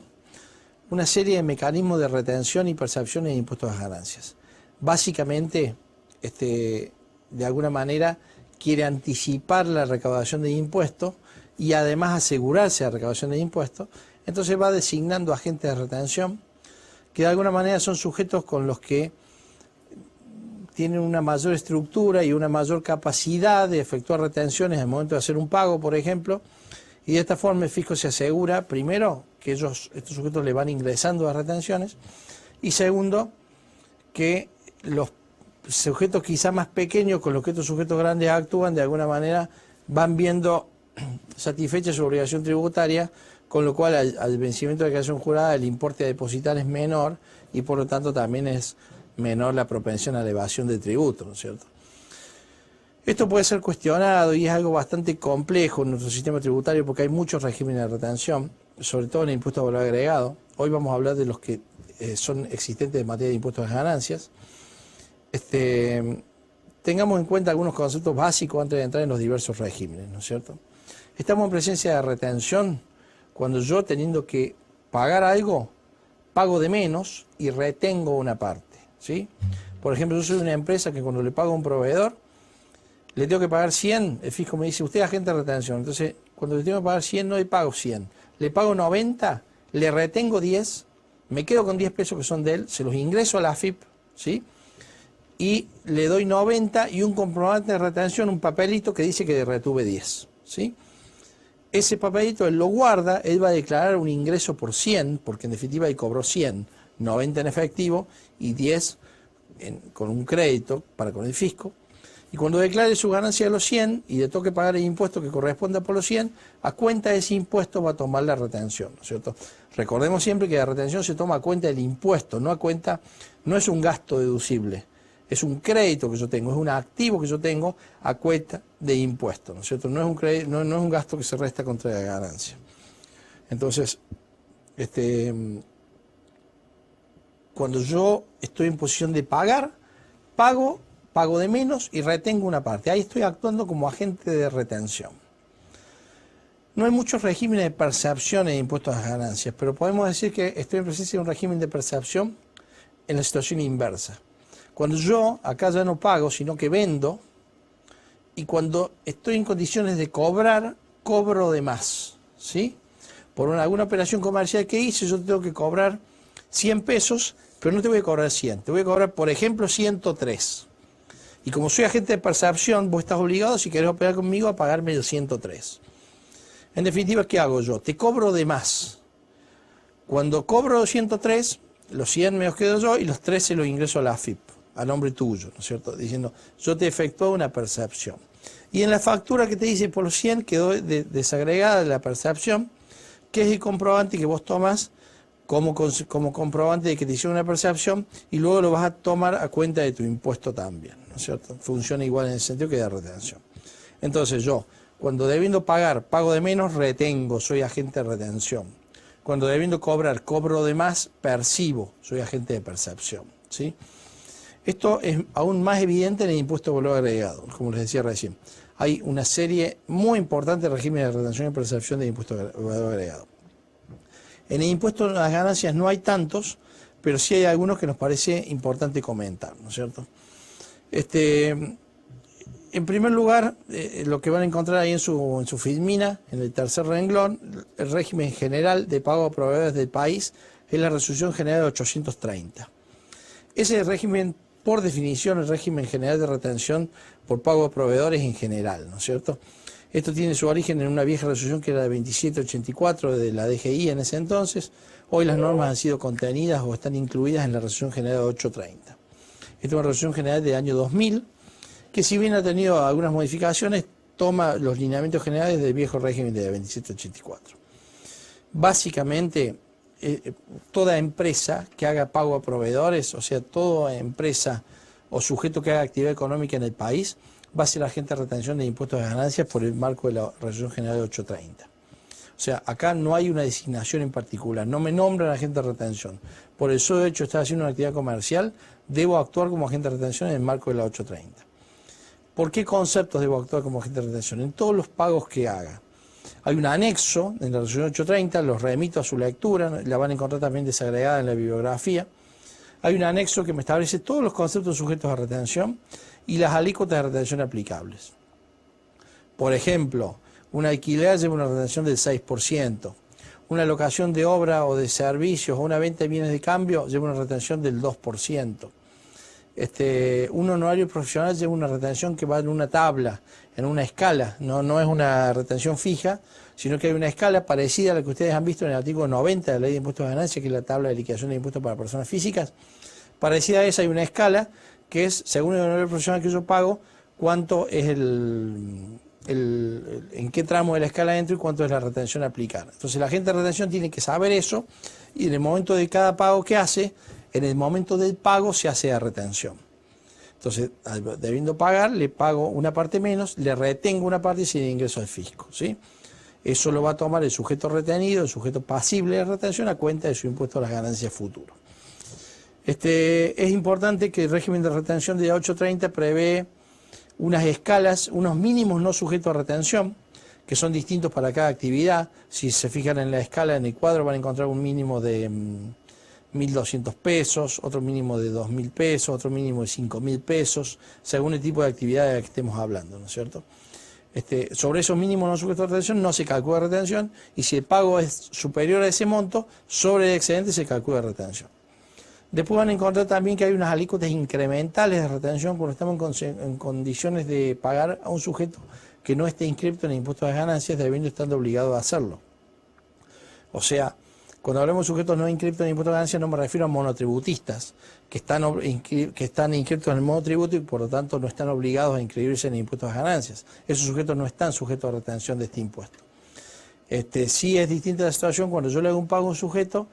[SPEAKER 1] una serie de mecanismos de retención y percepción en impuestos a las ganancias. Básicamente, de alguna manera, quiere anticipar la recaudación de impuestos y además asegurarse la recaudación de impuestos. Entonces va designando agentes de retención que de alguna manera son sujetos con los que tienen una mayor estructura y una mayor capacidad de efectuar retenciones en el momento de hacer un pago, por ejemplo, y de esta forma el fisco se asegura, primero, que estos sujetos le van ingresando a retenciones, y segundo, que los sujetos quizá más pequeños con los que estos sujetos grandes actúan, de alguna manera van viendo satisfecha su obligación tributaria, con lo cual al vencimiento de la declaración jurada el importe a depositar es menor y por lo tanto también es menor la propensión a la evasión de tributo, ¿no es cierto? Esto puede ser cuestionado y es algo bastante complejo en nuestro sistema tributario porque hay muchos regímenes de retención, sobre todo en el impuesto a valor agregado. Hoy vamos a hablar de los que son existentes en materia de impuestos a las ganancias. Tengamos en cuenta algunos conceptos básicos antes de entrar en los diversos regímenes, ¿no es cierto? Estamos en presencia de retención cuando yo, teniendo que pagar algo, pago de menos y retengo una parte, ¿sí? Por ejemplo, yo soy una empresa que cuando le pago a un proveedor, le tengo que pagar 100, el fisco me dice, usted es agente de retención, entonces cuando le tengo que pagar 100 no le pago 100, le pago 90, le retengo 10, me quedo con 10 pesos que son de él, se los ingreso a la AFIP, ¿sí? Y le doy 90 y un comprobante de retención, un papelito que dice que retuve 10, ¿sí? Ese papelito él lo guarda, él va a declarar un ingreso por 100, porque en definitiva él cobró 100, 90 en efectivo y 10 con un crédito para con el fisco. Y cuando declare su ganancia de los 100 y le toque pagar el impuesto que corresponda por los 100, a cuenta de ese impuesto va a tomar la retención, ¿no es cierto? Recordemos siempre que la retención se toma a cuenta del impuesto, no es un gasto deducible. Es un crédito que yo tengo, es un activo que yo tengo a cuenta de impuestos, ¿no es cierto? No es un crédito, no es un gasto que se resta contra la ganancia. Entonces, cuando yo estoy en posición de pagar, pago de menos y retengo una parte. Ahí estoy actuando como agente de retención. No hay muchos regímenes de percepción en impuestos a las ganancias, pero podemos decir que estoy en presencia de un régimen de percepción en la situación inversa. Cuando yo acá ya no pago, sino que vendo, y cuando estoy en condiciones de cobrar, cobro de más, ¿sí? Por alguna operación comercial que hice, yo tengo que cobrar 100 pesos, pero no te voy a cobrar 100, te voy a cobrar, por ejemplo, 103. Y como soy agente de percepción, vos estás obligado, si querés operar conmigo, a pagarme los 103. En definitiva, ¿qué hago yo? Te cobro de más. Cuando cobro los 103, los 100 me los quedo yo y los 13 los ingreso a la AFIP, a nombre tuyo, ¿no es cierto? Diciendo, yo te efectúo una percepción. Y en la factura que te dice por los 100 quedó desagregada la percepción, que es el comprobante que vos tomas como comprobante de que te hicieron una percepción y luego lo vas a tomar a cuenta de tu impuesto también, ¿no es cierto? Funciona igual en el sentido que de retención. Entonces yo, cuando debiendo pagar, pago de menos, retengo, soy agente de retención. Cuando debiendo cobrar, cobro de más, percibo, soy agente de percepción, ¿sí? Esto es aún más evidente en el impuesto de valor agregado, como les decía recién. Hay una serie muy importante de regímenes de retención y percepción del impuesto de valor agregado. En el impuesto a las ganancias no hay tantos, pero sí hay algunos que nos parece importante comentar, ¿no es cierto? En primer lugar, lo que van a encontrar ahí en su filmina, en el tercer renglón, el régimen general de pago a proveedores del país es la resolución general de 830. Ese régimen, por definición, el régimen general de retención por pago a proveedores en general, ¿no es cierto? Esto tiene su origen en una vieja resolución que era de 2784 de la DGI en ese entonces. Hoy las normas han sido contenidas o están incluidas en la resolución general de 830. Esta es una resolución general del año 2000, que si bien ha tenido algunas modificaciones, toma los lineamientos generales del viejo régimen de 2784. Básicamente, toda empresa que haga pago a proveedores, o sea, toda empresa o sujeto que haga actividad económica en el país, va a ser agente de retención de impuestos de ganancias por el marco de la resolución general de 830. O sea, acá no hay una designación en particular, no me nombran agente de retención. Por el solo hecho de estar haciendo una actividad comercial, debo actuar como agente de retención en el marco de la 830. ¿Por qué conceptos debo actuar como agente de retención? En todos los pagos que haga. Hay un anexo en la resolución 830, los remito a su lectura, la van a encontrar también desagregada en la bibliografía. Hay un anexo que me establece todos los conceptos sujetos a retención y las alícuotas de retención aplicables. Por ejemplo, un alquiler lleva una retención del 6%, una locación de obra o de servicios o una venta de bienes de cambio lleva una retención del 2%. Un honorario profesional lleva una retención que va en una tabla, en una escala, no es una retención fija, sino que hay una escala parecida a la que ustedes han visto en el artículo 90 de la Ley de Impuestos de Ganancias, que es la tabla de liquidación de impuestos para personas físicas. Parecida a esa hay una escala que es, según el honorario profesional que yo pago, cuánto es en qué tramo de la escala entro y cuánto es la retención a aplicar. Entonces la agente de retención tiene que saber eso y en el momento de cada pago que hace, en el momento del pago se hace la retención. Entonces, debiendo pagar, le pago una parte menos, le retengo una parte y se le ingreso al fisco, ¿sí? Eso lo va a tomar el sujeto retenido, el sujeto pasible de retención, a cuenta de su impuesto a las ganancias futuras. Es importante que el régimen de retención de la 830 prevé unas escalas, unos mínimos no sujetos a retención, que son distintos para cada actividad. Si se fijan en la escala, en el cuadro, van a encontrar un mínimo de 1.200 pesos, otro mínimo de 2.000 pesos, otro mínimo de 5.000 pesos, según el tipo de actividad de la que estemos hablando, ¿no es cierto? Sobre esos mínimos no sujetos a retención no se calcula retención y si el pago es superior a ese monto, sobre el excedente se calcula retención. Después van a encontrar también que hay unas alícuotas incrementales de retención cuando estamos en condiciones de pagar a un sujeto que no esté inscripto en el impuesto a las ganancias, debiendo estar obligado a hacerlo. O sea, cuando hablamos de sujetos no inscriptos en el impuesto a ganancias no me refiero a monotributistas, que están inscritos en el monotributo y por lo tanto no están obligados a inscribirse en el impuesto a las ganancias. Esos sujetos no están sujetos a retención de este impuesto. Sí es distinta la situación cuando yo le hago un pago a un sujeto,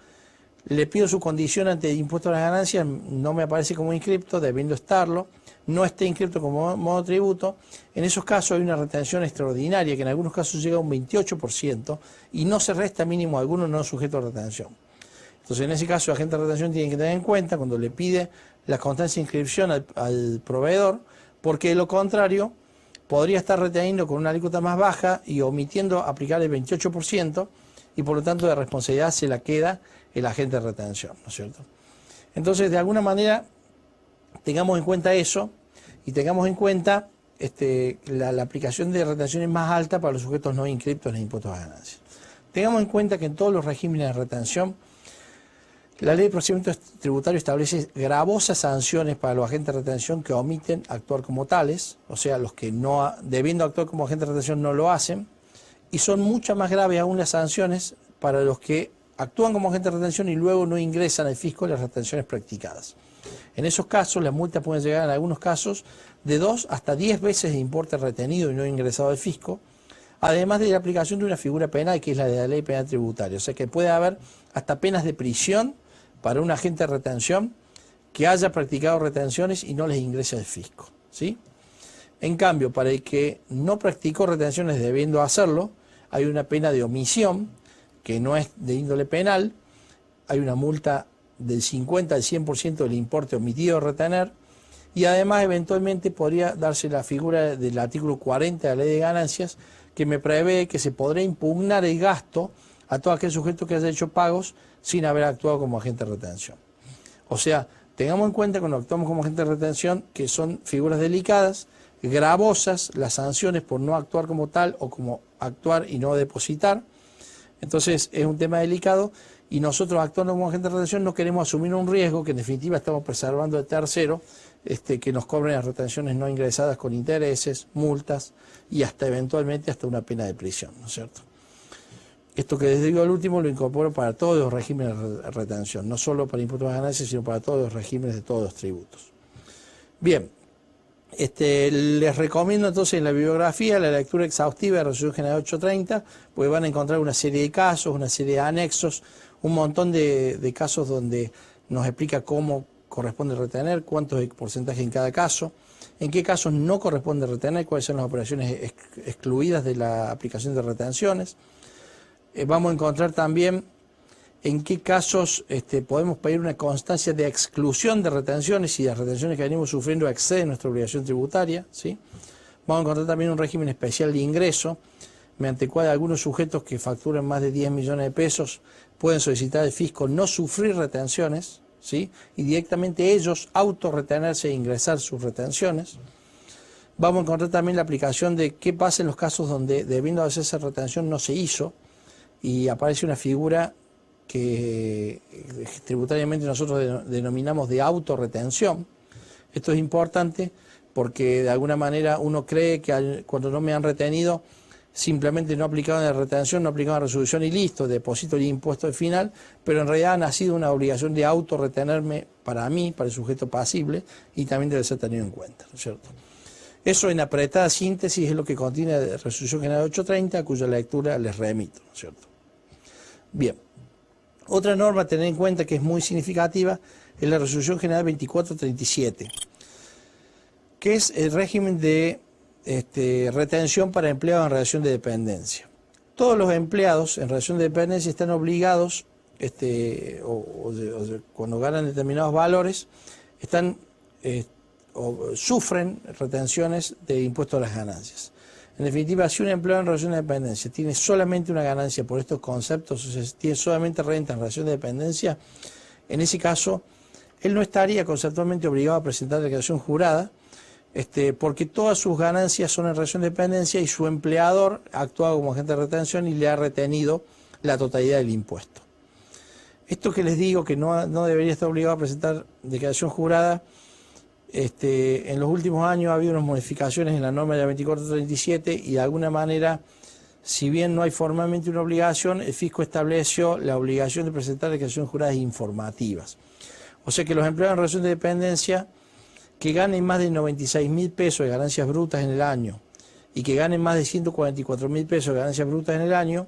[SPEAKER 1] le pido su condición ante el impuesto a las ganancias, no me aparece como inscripto, debiendo estarlo, no esté inscripto como monotributo. En esos casos hay una retención extraordinaria que en algunos casos llega a un 28% y no se resta mínimo alguno no sujeto a retención. Entonces en ese caso el agente de retención tiene que tener en cuenta cuando le pide la constancia de inscripción al proveedor, porque de lo contrario podría estar reteniendo con una alícuota más baja y omitiendo aplicar el 28% y por lo tanto de responsabilidad se la queda el agente de retención, ¿no es cierto? Entonces, de alguna manera, tengamos en cuenta eso y tengamos en cuenta la aplicación de retenciones más alta para los sujetos no inscriptos en el impuesto a las ganancias. Tengamos en cuenta que en todos los regímenes de retención, la Ley de Procedimiento Tributario establece gravosas sanciones para los agentes de retención que omiten actuar como tales, o sea, los que no, debiendo actuar como agentes de retención no lo hacen, y son muchas más graves aún las sanciones para los que actúan como agentes de retención y luego no ingresan al fisco las retenciones practicadas. En esos casos, las multas pueden llegar en algunos casos de 2 hasta 10 veces el importe retenido y no ingresado al fisco, además de la aplicación de una figura penal que es la de la Ley Penal Tributaria. O sea que puede haber hasta penas de prisión para un agente de retención que haya practicado retenciones y no les ingrese al fisco, ¿sí? En cambio, para el que no practicó retenciones debiendo hacerlo, hay una pena de omisión, que no es de índole penal, hay una multa del 50 al 100% del importe omitido de retener, y además eventualmente podría darse la figura del artículo 40 de la Ley de Ganancias, que me prevé que se podrá impugnar el gasto a todo aquel sujeto que haya hecho pagos sin haber actuado como agente de retención. O sea, tengamos en cuenta cuando actuamos como agente de retención que son figuras delicadas, gravosas las sanciones por no actuar como tal o como actuar y no depositar. Entonces es un tema delicado y nosotros actuando como agente de retención no queremos asumir un riesgo que en definitiva estamos preservando de tercero, que nos cobren las retenciones no ingresadas con intereses, multas y hasta eventualmente hasta una pena de prisión, ¿no es cierto? Esto que les digo al último lo incorporo para todos los regímenes de retención, no solo para impuestos a ganancias, sino para todos los regímenes de todos los tributos. Bien. Les recomiendo entonces en la bibliografía la lectura exhaustiva de la Resolución General 830, porque van a encontrar una serie de casos, una serie de anexos, un montón de casos donde nos explica cómo corresponde retener, cuánto es el porcentaje en cada caso, en qué casos no corresponde retener, cuáles son las operaciones excluidas de la aplicación de retenciones. Vamos a encontrar también en qué casos podemos pedir una constancia de exclusión de retenciones si las retenciones que venimos sufriendo exceden nuestra obligación tributaria, ¿sí? Vamos a encontrar también un régimen especial de ingreso, mediante el cual algunos sujetos que facturan más de 10 millones de pesos pueden solicitar al fisco no sufrir retenciones, ¿sí? Y directamente ellos autorretenerse e ingresar sus retenciones. Vamos a encontrar también la aplicación de qué pasa en los casos donde, debiendo hacerse retención, no se hizo y aparece una figura que tributariamente nosotros denominamos de autorretención. Esto es importante porque de alguna manera uno cree que cuando no me han retenido, simplemente no aplicaban la retención, no aplicaban la resolución y listo, deposito el impuesto al final, pero en realidad ha nacido una obligación de autorretenerme para mí, para el sujeto pasible, y también debe ser tenido en cuenta, ¿no es cierto? Eso en apretada síntesis es lo que contiene la Resolución General 830, a cuya lectura les remito, ¿no es cierto? Bien. Otra norma a tener en cuenta que es muy significativa es la Resolución General 2437, que es el régimen de retención para empleados en relación de dependencia. Todos los empleados en relación de dependencia están obligados, cuando ganan determinados valores, están o sufren retenciones de impuestos a las ganancias. En definitiva, si un empleado en relación de dependencia tiene solamente una ganancia por estos conceptos, o sea, tiene solamente renta en relación de dependencia, en ese caso, él no estaría conceptualmente obligado a presentar declaración jurada, porque todas sus ganancias son en relación de dependencia y su empleador ha actuado como agente de retención y le ha retenido la totalidad del impuesto. Esto que les digo, que no debería estar obligado a presentar declaración jurada, en los últimos años ha habido unas modificaciones en la norma de la 2437 y de alguna manera, si bien no hay formalmente una obligación, el fisco estableció la obligación de presentar declaraciones juradas informativas. O sea que los empleados en relación de dependencia que ganen más de 96.000 pesos de ganancias brutas en el año y que ganen más de 144.000 pesos de ganancias brutas en el año,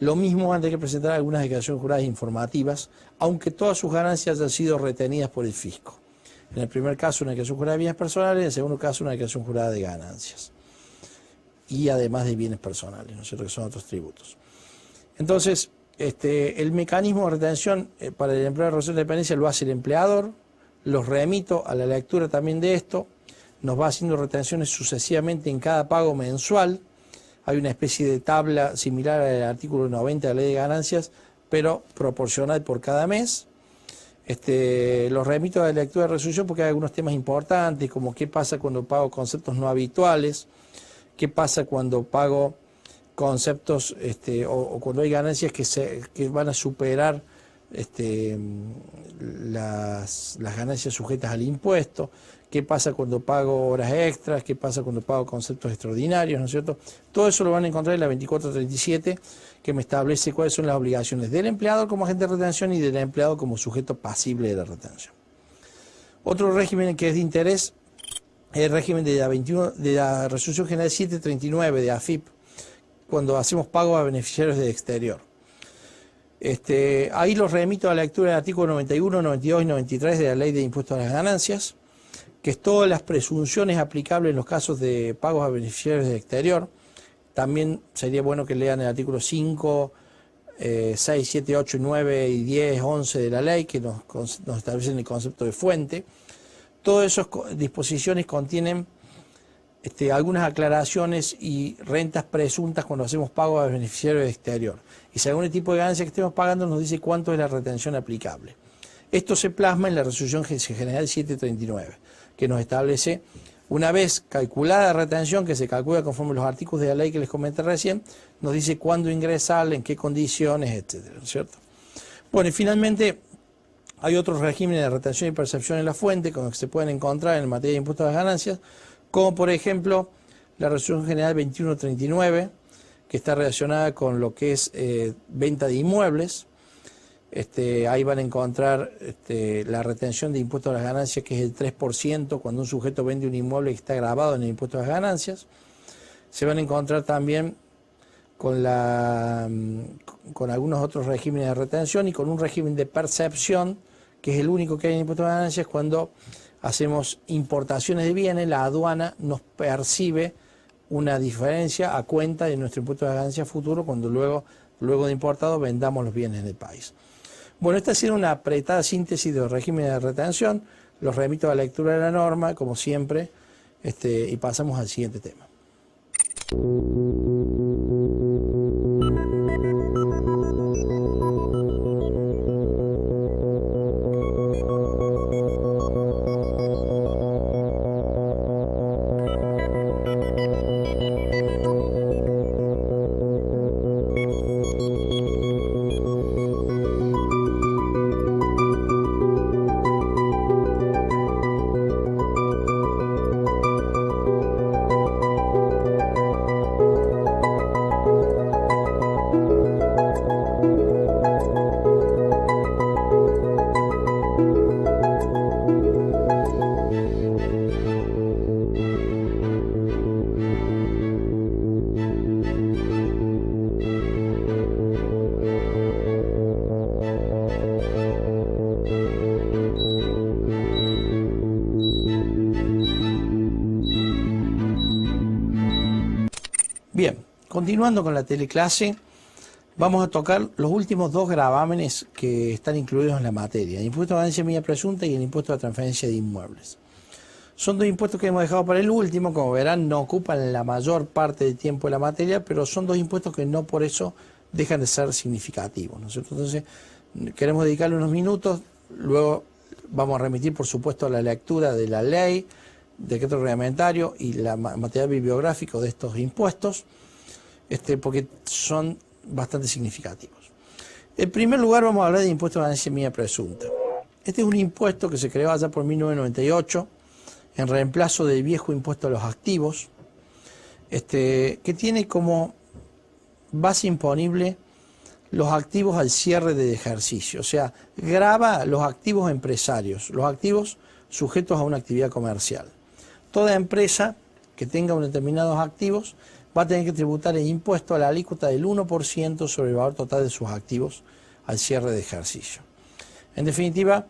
[SPEAKER 1] lo mismo van a tener que presentar algunas declaraciones juradas informativas, aunque todas sus ganancias hayan sido retenidas por el fisco. En el primer caso, una declaración jurada de bienes personales, en el segundo caso, una declaración jurada de ganancias. Y además de bienes personales, ¿no es cierto?, que son otros tributos. Entonces, el mecanismo de retención para el empleado de relación de dependencia lo hace el empleador. Los remito a la lectura también de esto. Nos va haciendo retenciones sucesivamente en cada pago mensual. Hay una especie de tabla similar al artículo 90 de la Ley de Ganancias, pero proporcional por cada mes. Los remito a la lectura de resolución porque hay algunos temas importantes, como qué pasa cuando pago conceptos no habituales, qué pasa cuando pago conceptos o cuando hay ganancias que van a superar las ganancias sujetas al impuesto, qué pasa cuando pago horas extras, qué pasa cuando pago conceptos extraordinarios, ¿no es cierto? Todo eso lo van a encontrar en la 2437, que me establece cuáles son las obligaciones del empleador como agente de retención y del empleado como sujeto pasible de la retención. Otro régimen que es de interés es el régimen de la Resolución General 739 de AFIP, cuando hacemos pago a beneficiarios del exterior. Ahí los remito a la lectura del artículo 91, 92 y 93 de la Ley de Impuestos a las Ganancias, que es todas las presunciones aplicables en los casos de pagos a beneficiarios del exterior. También sería bueno que lean el artículo 5, 6, 7, 8, 9 y 10, 11 de la ley, que nos establecen el concepto de fuente. Todas esas disposiciones contienen algunas aclaraciones y rentas presuntas cuando hacemos pago a beneficiarios del exterior. Y según el tipo de ganancia que estemos pagando, nos dice cuánto es la retención aplicable. Esto se plasma en la Resolución General 739, que nos establece, una vez calculada la retención, que se calcula conforme los artículos de la ley que les comenté recién, nos dice cuándo ingresar, en qué condiciones, etcétera, ¿no es cierto? Bueno, y finalmente hay otros regímenes de retención y percepción en la fuente, con los que se pueden encontrar en materia de impuestos a las ganancias, como por ejemplo la Resolución General 2139, que está relacionada con lo que es venta de inmuebles. Ahí van a encontrar la retención de impuestos a las ganancias, que es el 3% cuando un sujeto vende un inmueble que está grabado en el impuesto a las ganancias. Se van a encontrar también con algunos otros regímenes de retención y con un régimen de percepción, que es el único que hay en el impuesto a las ganancias cuando hacemos importaciones de bienes. La aduana nos percibe una diferencia a cuenta de nuestro impuesto a las ganancias futuro cuando luego luego de importado vendamos los bienes del país. Bueno, esta ha sido una apretada síntesis de los regímenes de retención. Los remito a la lectura de la norma, como siempre, y pasamos al siguiente tema. Bien, continuando con la teleclase, vamos a tocar los últimos dos gravámenes que están incluidos en la materia: el impuesto a ganancia mínima presunta y el impuesto a transferencia de inmuebles. Son dos impuestos que hemos dejado para el último, como verán no ocupan la mayor parte del tiempo de la materia, pero son dos impuestos que no por eso dejan de ser significativos, ¿no es cierto? Entonces, queremos dedicarle unos minutos, luego vamos a remitir por supuesto a la lectura de la ley, decreto reglamentario y la material bibliográfico de estos impuestos, porque son bastante significativos. En primer lugar vamos a hablar de impuesto a ganancia mínima presunta. Este es un impuesto que se creó allá por 1998 en reemplazo del viejo impuesto a los activos, que tiene como base imponible los activos al cierre del ejercicio, o sea, grava los activos empresarios, los activos sujetos a una actividad comercial. Toda empresa que tenga unos determinados activos va a tener que tributar el impuesto a la alícuota del 1% sobre el valor total de sus activos al cierre de ejercicio. En definitiva,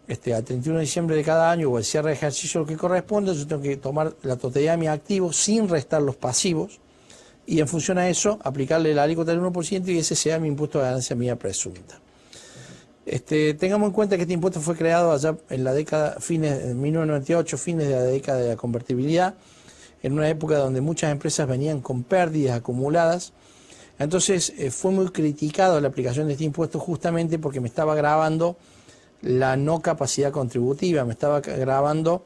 [SPEAKER 1] al 31 de diciembre de cada año o al cierre de ejercicio lo que corresponde, yo tengo que tomar la totalidad de mis activos sin restar los pasivos y en función a eso aplicarle la alícuota del 1% y ese sea mi impuesto de ganancia mínima presunta. Tengamos en cuenta que este impuesto fue creado allá en la década, fines de 1998, fines de la década de la convertibilidad, en una época donde muchas empresas venían con pérdidas acumuladas. Entonces fue muy criticado la aplicación de este impuesto justamente porque me estaba gravando la no capacidad contributiva, me estaba gravando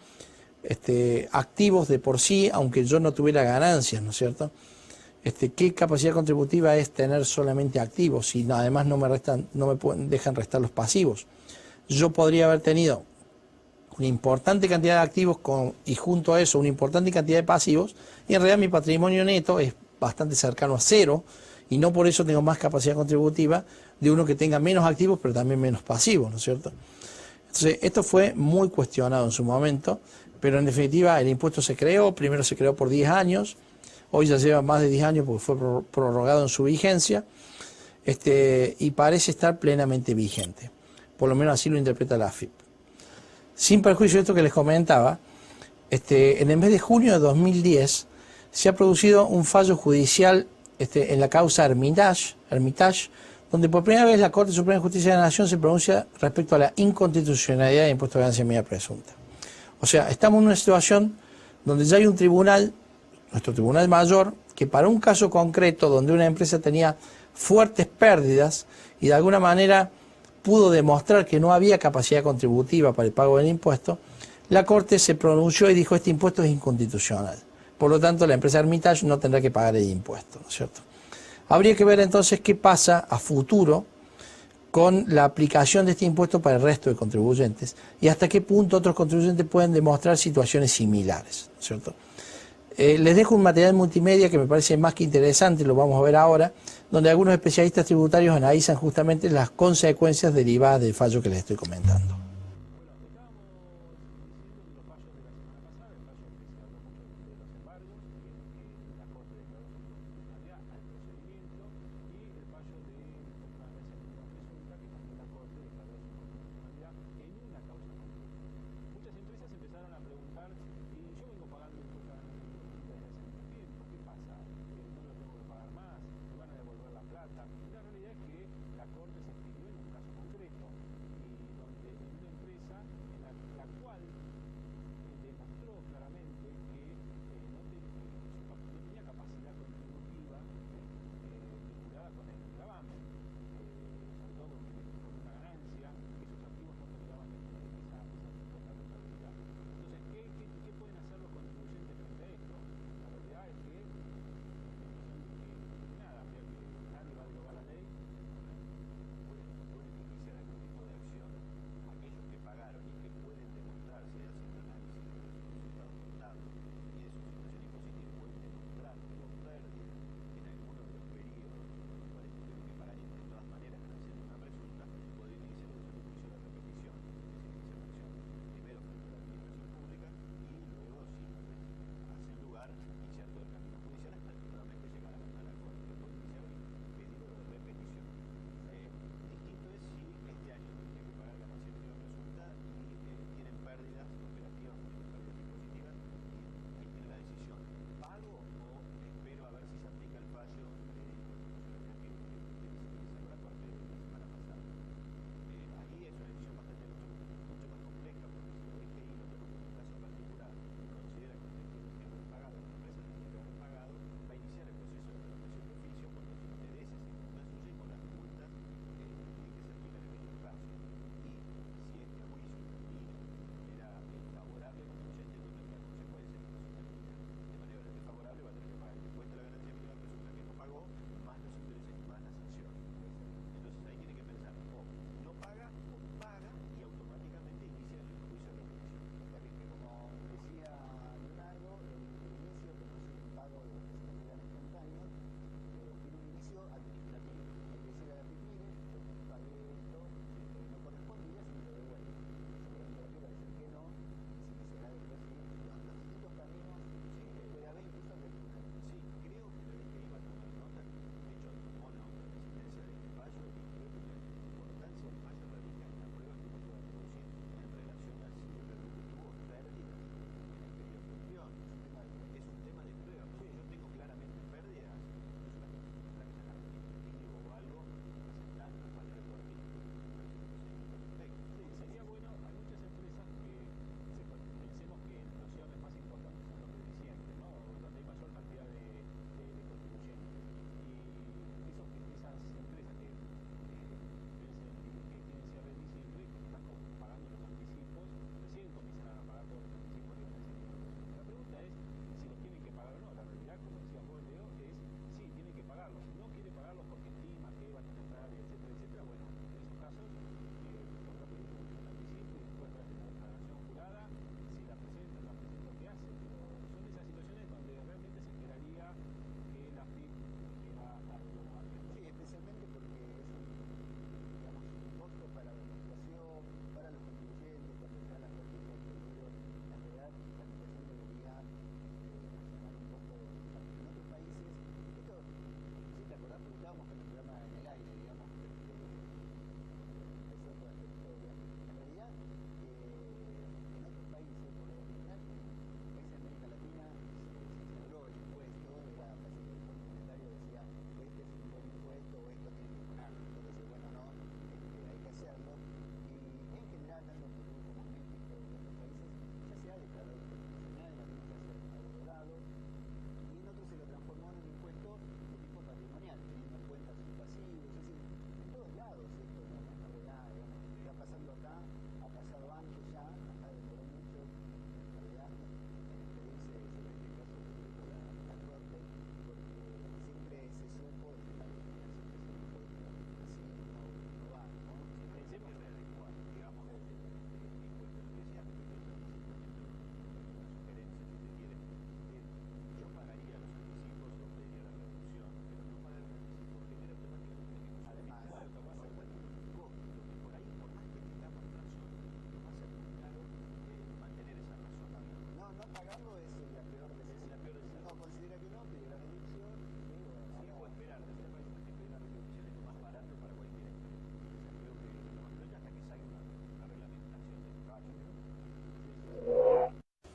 [SPEAKER 1] activos de por sí, aunque yo no tuviera ganancias, ¿no es cierto? ¿Qué capacidad contributiva es tener solamente activos si además no me dejan restar los pasivos? Yo podría haber tenido una importante cantidad de activos y junto a eso una importante cantidad de pasivos y en realidad mi patrimonio neto es bastante cercano a cero y no por eso tengo más capacidad contributiva de uno que tenga menos activos pero también menos pasivos, ¿no es cierto? Entonces esto fue muy cuestionado en su momento, pero en definitiva el impuesto se creó, primero se creó por 10 años, hoy ya lleva más de 10 años porque fue prorrogado en su vigencia, y parece estar plenamente vigente. Por lo menos así lo interpreta la AFIP. Sin perjuicio de esto que les comentaba, en el mes de junio de 2010 se ha producido un fallo judicial en la causa Hermitage, donde por primera vez la Corte Suprema de Justicia de la Nación se pronuncia respecto a la inconstitucionalidad del impuesto de ganancia mínima presunta. O sea, estamos en una situación donde ya hay un tribunal, nuestro Tribunal Mayor, que para un caso concreto donde una empresa tenía fuertes pérdidas y de alguna manera pudo demostrar que no había capacidad contributiva para el pago del impuesto, la Corte se pronunció y dijo este impuesto es inconstitucional. Por lo tanto, la empresa Hermitage no tendrá que pagar el impuesto, ¿no es cierto? Habría que ver entonces qué pasa a futuro con la aplicación de este impuesto para el resto de contribuyentes y hasta qué punto otros contribuyentes pueden demostrar situaciones similares, ¿no es cierto? Les dejo un material multimedia que me parece más que interesante, lo vamos a ver ahora, donde algunos especialistas tributarios analizan justamente las consecuencias derivadas del fallo que les estoy comentando.
[SPEAKER 2] ¿Qué pasa? ¿No lo tengo que pagar más? ¿Me van a devolver la plata?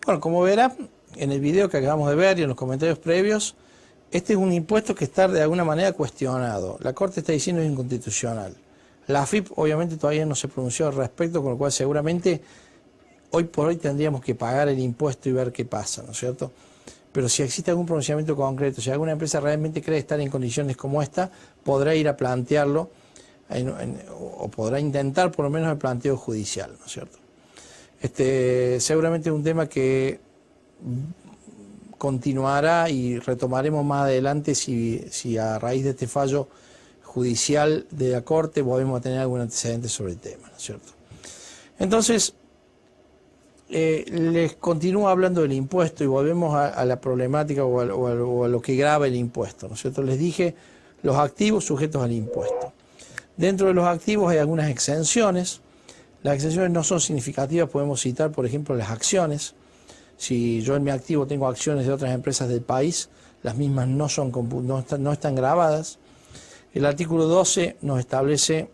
[SPEAKER 1] Bueno, como verá en el video que acabamos de ver y en los comentarios previos, este es un impuesto que está de alguna manera cuestionado. La Corte está diciendo que es inconstitucional. La AFIP obviamente todavía no se pronunció al respecto, con lo cual seguramente hoy por hoy tendríamos que pagar el impuesto y ver qué pasa, ¿no es cierto? Pero si existe algún pronunciamiento concreto, si alguna empresa realmente cree estar en condiciones como esta, podrá ir a plantearlo o podrá intentar por lo menos el planteo judicial, ¿no es cierto? Seguramente es un tema que continuará y retomaremos más adelante si a raíz de este fallo judicial de la Corte volvemos a tener algún antecedente sobre el tema, ¿no es cierto? Entonces, les continúo hablando del impuesto y volvemos a la problemática o a lo que grava el impuesto, ¿no es cierto? Les dije los activos sujetos al impuesto. Dentro de los activos hay algunas exenciones. Las exenciones no son significativas, podemos citar, por ejemplo, las acciones. Si yo en mi activo tengo acciones de otras empresas del país, las mismas no están grabadas. El artículo 12 nos establece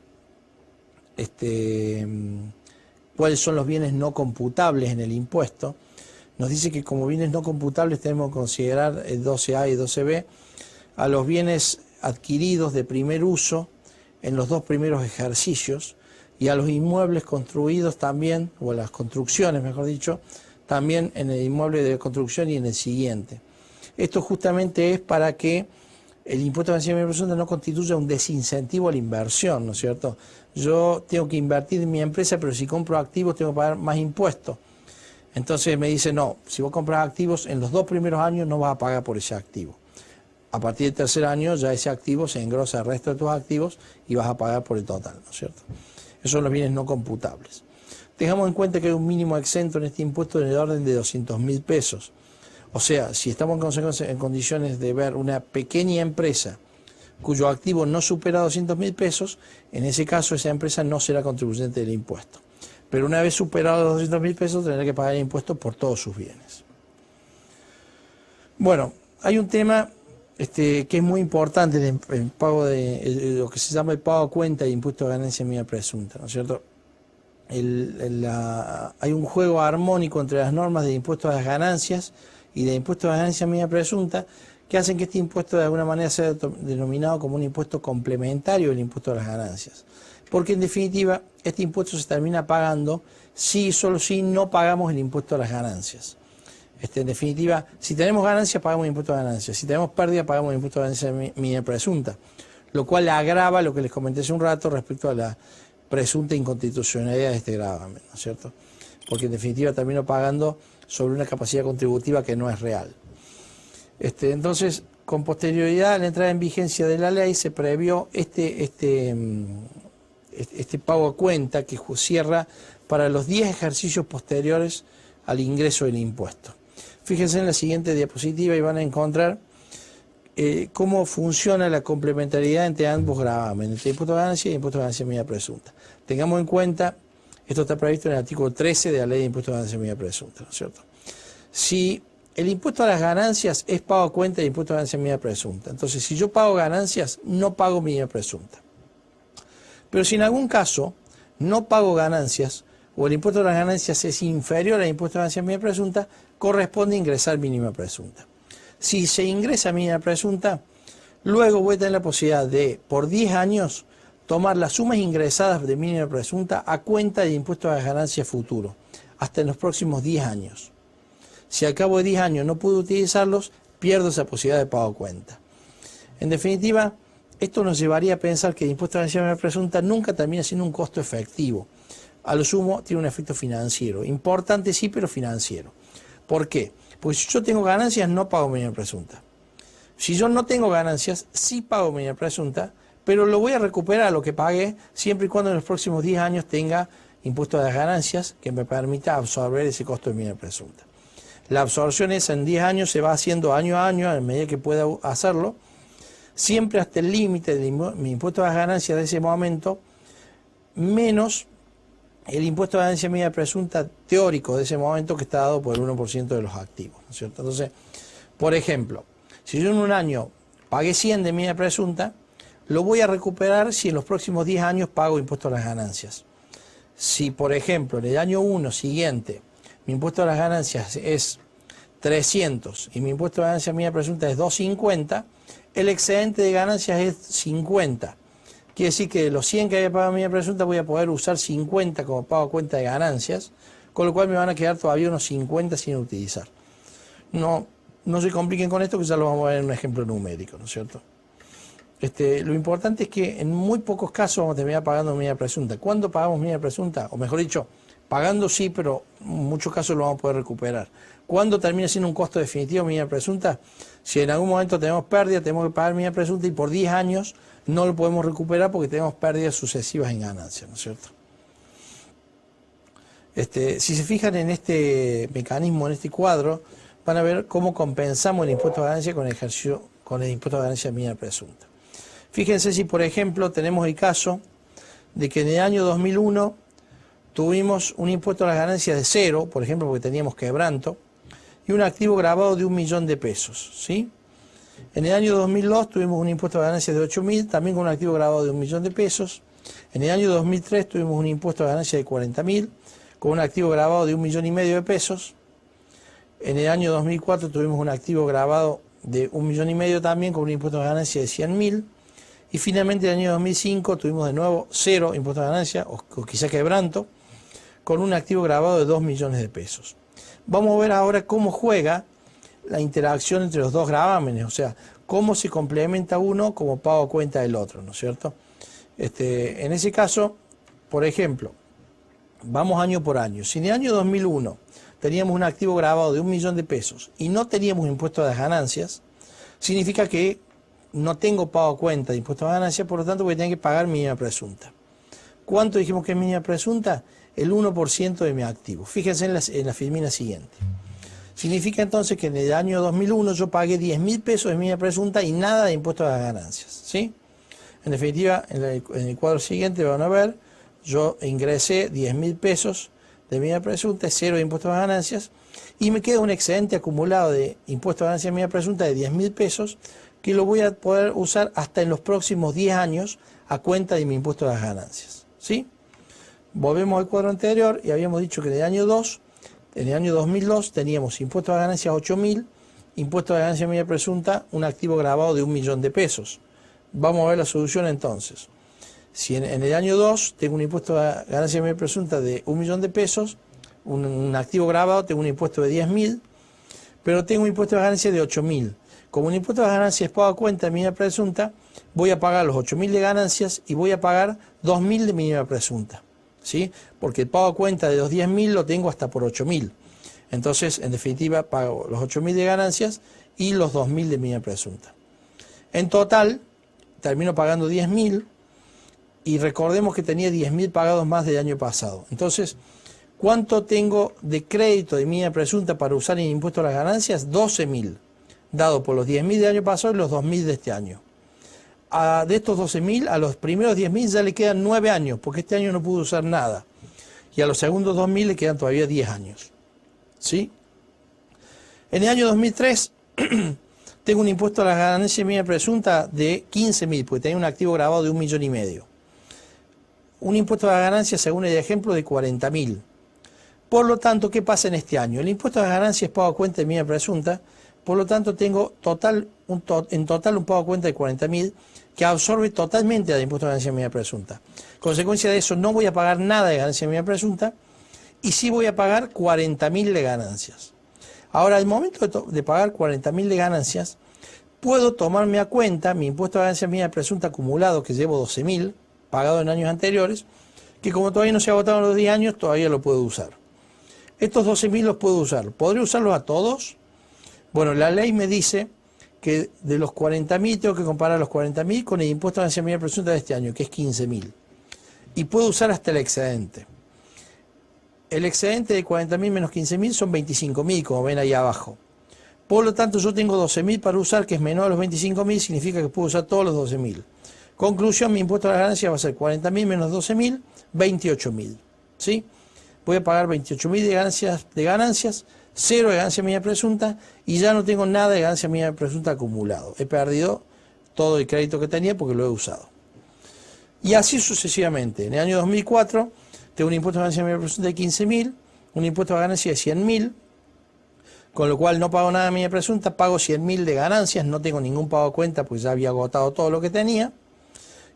[SPEAKER 1] cuáles son los bienes no computables en el impuesto. Nos dice que como bienes no computables tenemos que considerar el 12A y 12B a los bienes adquiridos de primer uso en los 2 primeros ejercicios y a los inmuebles construidos también, o a las construcciones mejor dicho, también en el inmueble de construcción y en el siguiente. Esto justamente es para que el impuesto de ganancia presunta no constituya un desincentivo a la inversión, ¿no es cierto? Yo tengo que invertir en mi empresa, pero si compro activos tengo que pagar más impuestos. Entonces me dice, no, si vos compras activos, en los 2 primeros años no vas a pagar por ese activo. A partir del tercer año ya ese activo se engrosa el resto de tus activos y vas a pagar por el total, ¿no es cierto? Esos son los bienes no computables. Tengamos en cuenta que hay un mínimo exento en este impuesto en el orden de 200.000 pesos. O sea, si estamos en condiciones de ver una pequeña empresa cuyo activo no supera 200.000 pesos, en ese caso esa empresa no será contribuyente del impuesto. Pero una vez superado los 200.000 pesos tendrá que pagar el impuesto por todos sus bienes. Bueno, hay un tema que es muy importante, el pago lo que se llama el pago a cuenta de impuesto de ganancia mínima presunta, ¿no es cierto? Hay un juego armónico entre las normas de impuesto a las ganancias y de impuesto a la ganancia mínima presunta que hacen que este impuesto de alguna manera sea denominado como un impuesto complementario del impuesto a las ganancias. Porque en definitiva este impuesto se termina pagando solo si no pagamos el impuesto a las ganancias. En definitiva, si tenemos ganancias pagamos el impuesto a ganancias, si tenemos pérdida pagamos el impuesto a ganancia mínima presunta, lo cual agrava lo que les comenté hace un rato respecto a la presunta inconstitucionalidad de este gravamen, ¿no es cierto? Porque en definitiva termino pagando sobre una capacidad contributiva que no es real. Entonces, con posterioridad a la entrada en vigencia de la ley se previó este pago a cuenta que cierra para los 10 ejercicios posteriores al ingreso del impuesto. Fíjense en la siguiente diapositiva y van a encontrar cómo funciona la complementariedad entre ambos gravámenes, entre impuesto a ganancia y impuesto a ganancia mínima presunta. Tengamos en cuenta, esto está previsto en el artículo 13 de la ley de impuesto a ganancia mínima presunta, ¿no es cierto? Si el impuesto a las ganancias es pago a cuenta de impuesto a ganancia mínima presunta, entonces si yo pago ganancias, no pago mínima presunta. Pero si en algún caso no pago ganancias, o el impuesto a las ganancias es inferior al impuesto a ganancia mínima presunta, corresponde ingresar mínima presunta. Si se ingresa mínima presunta, luego voy a tener la posibilidad de, por 10 años, tomar las sumas ingresadas de mínima presunta a cuenta de impuesto a las ganancias futuro, hasta en los próximos 10 años. Si al cabo de 10 años no puedo utilizarlos, pierdo esa posibilidad de pago a cuenta. En definitiva, esto nos llevaría a pensar que el impuesto a la ganancia mínima presunta nunca termina siendo un costo efectivo. A lo sumo tiene un efecto financiero, importante sí, pero financiero. ¿Por qué? Porque si yo tengo ganancias no pago mínima presunta. Si yo no tengo ganancias, sí pago mínima presunta, pero lo voy a recuperar a lo que pagué siempre y cuando en los próximos 10 años tenga impuesto a las ganancias que me permita absorber ese costo de mínima presunta. La absorción esa en 10 años se va haciendo año a año a medida que pueda hacerlo, siempre hasta el límite de mi impuesto a las ganancias de ese momento, menos el impuesto a la ganancia mínima presunta teórico de ese momento que está dado por el 1% de los activos, ¿no es cierto? Entonces, por ejemplo, si yo en un año pagué 100 de mínima presunta, lo voy a recuperar si en los próximos 10 años pago impuesto a las ganancias. Si, por ejemplo, en el año 1 siguiente mi impuesto a las ganancias es 300 y mi impuesto a ganancias mía presunta es 250, el excedente de ganancias es 50. Quiere decir que de los 100 que había pagado mía presunta voy a poder usar 50 como pago a cuenta de ganancias, con lo cual me van a quedar todavía unos 50 sin utilizar. No se compliquen con esto, que ya lo vamos a ver en un ejemplo numérico, ¿no es cierto? Lo importante es que en muy pocos casos vamos a terminar pagando mía presunta. ¿Cuándo pagamos mía presunta? O mejor dicho, pagando sí, pero en muchos casos lo vamos a poder recuperar. ¿Cuándo termina siendo un costo definitivo mía presunta? Si en algún momento tenemos pérdida, tenemos que pagar mía presunta y por 10 años no lo podemos recuperar porque tenemos pérdidas sucesivas en ganancias, ¿no es cierto? Si se fijan en este mecanismo, en este cuadro, van a ver cómo compensamos el impuesto a ganancia con el impuesto a ganancia mía presunta. Fíjense si, por ejemplo, tenemos el caso de que en el año 2001 tuvimos un impuesto a las ganancias de 0, por ejemplo, porque teníamos quebranto, y un activo grabado de 1.000.000 de pesos, ¿sí? En el año 2002 tuvimos un impuesto a ganancias de 8.000, también con un activo grabado de 1.000.000 de pesos. En el año 2003 tuvimos un impuesto a ganancias de 40.000, con un activo grabado de 1.5 millones de pesos. En el año 2004 tuvimos un activo grabado de 1.5 millones también, con un impuesto a ganancias de 100.000. Y finalmente en el año 2005 tuvimos de nuevo 0 impuesto a ganancias, o quizá quebranto, con un activo grabado de 2 millones de pesos. Vamos a ver ahora cómo juega la interacción entre los dos gravámenes, o sea, cómo se complementa uno como pago a cuenta del otro, ¿no es cierto? En ese caso, por ejemplo, vamos año por año. Si en el año 2001 teníamos un activo grabado de 1.000.000 de pesos y no teníamos impuesto a las ganancias, significa que no tengo pago a cuenta de impuestos a ganancias, por lo tanto voy a tener que pagar mínima presunta. ¿Cuánto dijimos que es mínima presunta? El 1% de mi activo. Fíjense en la filmina siguiente. Significa entonces que en el año 2001 yo pagué 10.000 pesos de mínima presunta y nada de impuestos a las ganancias, ¿sí? En definitiva, en el cuadro siguiente van a ver, yo ingresé 10.000 pesos de mínima presunta, 0 de impuestos a las ganancias, y me queda un excedente acumulado de impuestos a ganancias de mínima presunta de 10.000 pesos, que lo voy a poder usar hasta en los próximos 10 años a cuenta de mi impuesto a las ganancias, ¿sí? Volvemos al cuadro anterior y habíamos dicho que en el año 2002 teníamos impuestos a ganancias 8.000, impuestos a ganancias media presunta, un activo grabado de 1.000.000 de pesos. Vamos a ver la solución entonces. Si en el año 2 tengo un impuesto a ganancias media presunta de 1.000.000 de pesos, un activo grabado, tengo un impuesto de 10.000, pero tengo un impuesto a ganancias de 8.000. Como un impuesto a ganancias es pago a cuenta de mínima presunta, voy a pagar los 8.000 de ganancias y voy a pagar 2.000 de mínima presunta, ¿sí? Porque el pago a cuenta de los 10.000 lo tengo hasta por 8.000. Entonces, en definitiva, pago los 8.000 de ganancias y los 2.000 de mínima presunta. En total, termino pagando 10.000 y recordemos que tenía 10.000 pagados más del año pasado. Entonces, ¿cuánto tengo de crédito de mínima presunta para usar en impuesto a las ganancias? 12.000. Dado por los 10.000 del año pasado y los 2.000 de este año. De estos 12.000, a los primeros 10.000 ya le quedan 9 años, porque este año no pude usar nada. Y a los segundos 2.000 le quedan todavía 10 años. ¿Sí? En el año 2003, tengo un impuesto a las ganancias mínima presunta de 15.000, porque tenía un activo grabado de 1,5 millones. Un impuesto a las ganancias, según el ejemplo, de 40.000. Por lo tanto, ¿qué pasa en este año? El impuesto a las ganancias es pago a cuenta de mínima presunta. Por lo tanto, tengo en total un pago a cuenta de 40.000 que absorbe totalmente el impuesto a ganancia mínima presunta. Consecuencia de eso, no voy a pagar nada de ganancia mínima presunta y sí voy a pagar 40.000 de ganancias. Ahora, al momento de pagar 40.000 de ganancias, puedo tomarme a cuenta mi impuesto a ganancia mínima presunta acumulado, que llevo 12.000, pagado en años anteriores, que como todavía no se ha agotado en los 10 años, todavía lo puedo usar. Estos 12.000 los puedo usar. ¿Podré usarlos a todos? Bueno, la ley me dice que de los 40.000 tengo que comparar los 40.000 con el impuesto a ganancia mínima presunta de este año, que es 15.000. Y puedo usar hasta el excedente. El excedente de 40.000 menos 15.000 son 25.000, como ven ahí abajo. Por lo tanto, yo tengo 12.000 para usar, que es menor a los 25.000, significa que puedo usar todos los 12.000. Conclusión, mi impuesto a la ganancia va a ser 40.000 menos 12.000, 28.000. ¿Sí? Voy a pagar 28.000 de ganancias, 0 de ganancia mínima presunta y ya no tengo nada de ganancia mínima presunta acumulado. He perdido todo el crédito que tenía porque lo he usado. Y así sucesivamente. En el año 2004 tengo un impuesto de ganancia mínima presunta de 15.000, un impuesto de ganancia de 100.000, con lo cual no pago nada de mía presunta, pago 100.000 de ganancias, no tengo ningún pago de cuenta porque ya había agotado todo lo que tenía.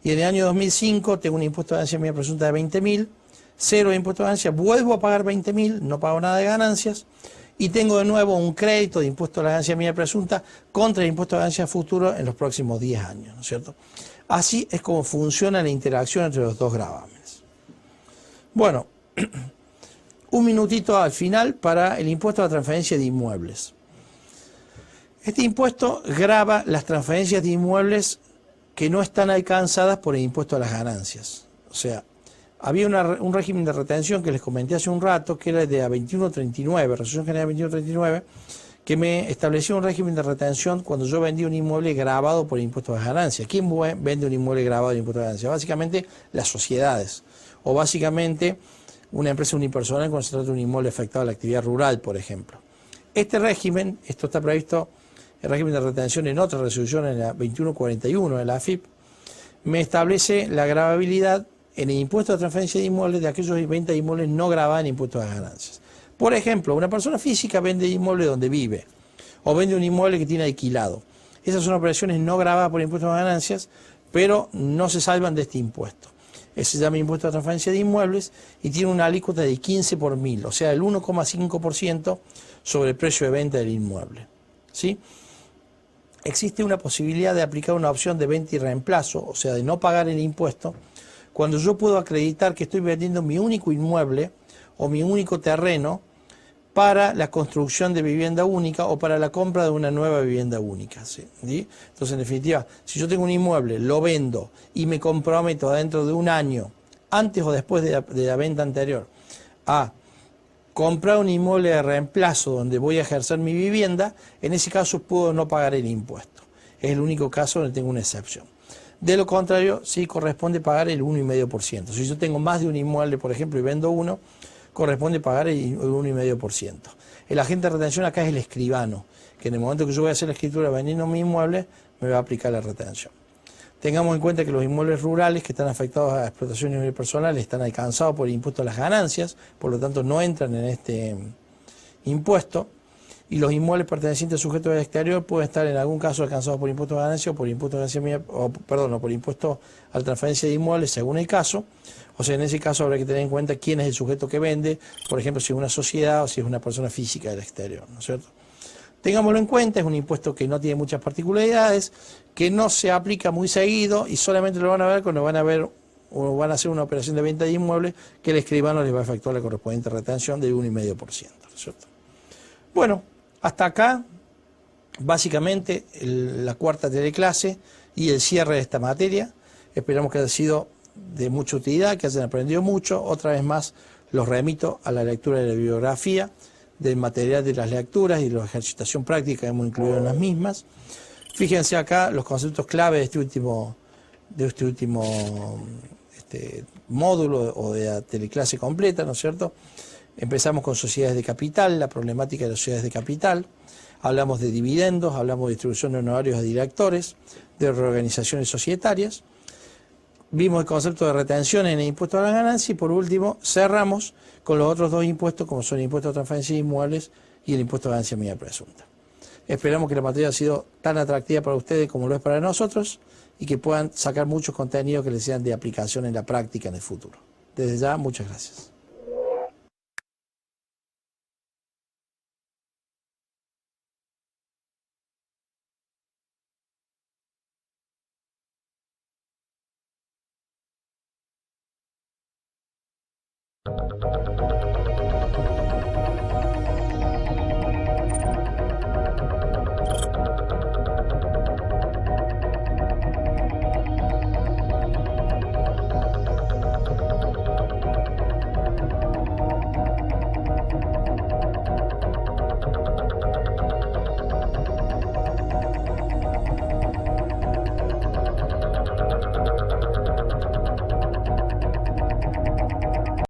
[SPEAKER 1] Y en el año 2005 tengo un impuesto de ganancia mía presunta de 20.000, cero de impuesto de ganancia, vuelvo a pagar 20.000, no pago nada de ganancias, y tengo de nuevo un crédito de impuesto a la ganancia mía presunta contra el impuesto de ganancia futuro en los próximos 10 años, ¿no es cierto? Así es como funciona la interacción entre los dos gravámenes. Bueno, un minutito al final para el impuesto a la transferencia de inmuebles. Este impuesto grava las transferencias de inmuebles que no están alcanzadas por el impuesto a las ganancias. O sea, había un régimen de retención que les comenté hace un rato, que era de la 2139, Resolución General 2139, que me estableció un régimen de retención cuando yo vendí un inmueble grabado por el impuesto a las ganancias. ¿Quién vende un inmueble grabado por el impuesto a las ganancias? Básicamente las sociedades, o básicamente una empresa unipersonal cuando se trata de un inmueble afectado a la actividad rural, por ejemplo. Este régimen, esto está previsto, el régimen de retención en otra resolución, en la 2141 de la AFIP, me establece la gravabilidad en el impuesto de transferencia de inmuebles de aquellos ventas de inmuebles no gravados en impuestos a las ganancias. Por ejemplo, una persona física vende inmueble donde vive, o vende un inmueble que tiene alquilado. Esas son operaciones no gravadas por impuestos a las ganancias, pero no se salvan de este impuesto. Ese se llama impuesto de transferencia de inmuebles y tiene una alícuota de 15 por 1000, o sea, el 1,5% sobre el precio de venta del inmueble. ¿Sí? Existe una posibilidad de aplicar una opción de venta y reemplazo, o sea, de no pagar el impuesto, cuando yo puedo acreditar que estoy vendiendo mi único inmueble o mi único terreno para la construcción de vivienda única o para la compra de una nueva vivienda única. ¿Sí? Entonces, en definitiva, si yo tengo un inmueble, lo vendo y me comprometo dentro de un año, antes o después de la venta anterior, a comprar un inmueble de reemplazo donde voy a ejercer mi vivienda, en ese caso puedo no pagar el impuesto. Es el único caso donde tengo una excepción. De lo contrario, sí corresponde pagar el 1,5%. Si yo tengo más de un inmueble, por ejemplo, y vendo uno, corresponde pagar el 1,5%. El agente de retención acá es el escribano, que en el momento que yo voy a hacer la escritura vendiendo mi inmueble, me va a aplicar la retención. Tengamos en cuenta que los inmuebles rurales que están afectados a explotación unipersonal están alcanzados por el impuesto a las ganancias, por lo tanto no entran en este impuesto, y los inmuebles pertenecientes a sujetos del exterior pueden estar en algún caso alcanzados por impuesto a ganancias o por impuesto o por impuesto a la transferencia de inmuebles según el caso. O sea, en ese caso habrá que tener en cuenta quién es el sujeto que vende, por ejemplo, si es una sociedad o si es una persona física del exterior, ¿no es cierto? Tengámoslo en cuenta, es un impuesto que no tiene muchas particularidades, que no se aplica muy seguido y solamente lo van a ver cuando van a ver o van a hacer una operación de venta de inmuebles que el escribano les va a efectuar la correspondiente retención del 1,5%, ¿no es cierto? Bueno, hasta acá, básicamente, la cuarta teleclase y el cierre de esta materia. Esperamos que haya sido de mucha utilidad, que hayan aprendido mucho. Otra vez más, los remito a la lectura de la bibliografía, del material de las lecturas y la ejercitación práctica que hemos incluido en las mismas. Fíjense acá los conceptos clave de este último módulo o de la teleclase completa, ¿no es cierto? Empezamos con sociedades de capital, la problemática de las sociedades de capital. Hablamos de dividendos, hablamos de distribución de honorarios a directores, de reorganizaciones societarias. Vimos el concepto de retención en el impuesto a la ganancia y por último cerramos con los otros dos impuestos como son el impuesto a transferencia de inmuebles y el impuesto a ganancia mía presunta. Esperamos que la materia haya sido tan atractiva para ustedes como lo es para nosotros y que puedan sacar muchos contenidos que les sean de aplicación en la práctica en el futuro. Desde ya, muchas gracias.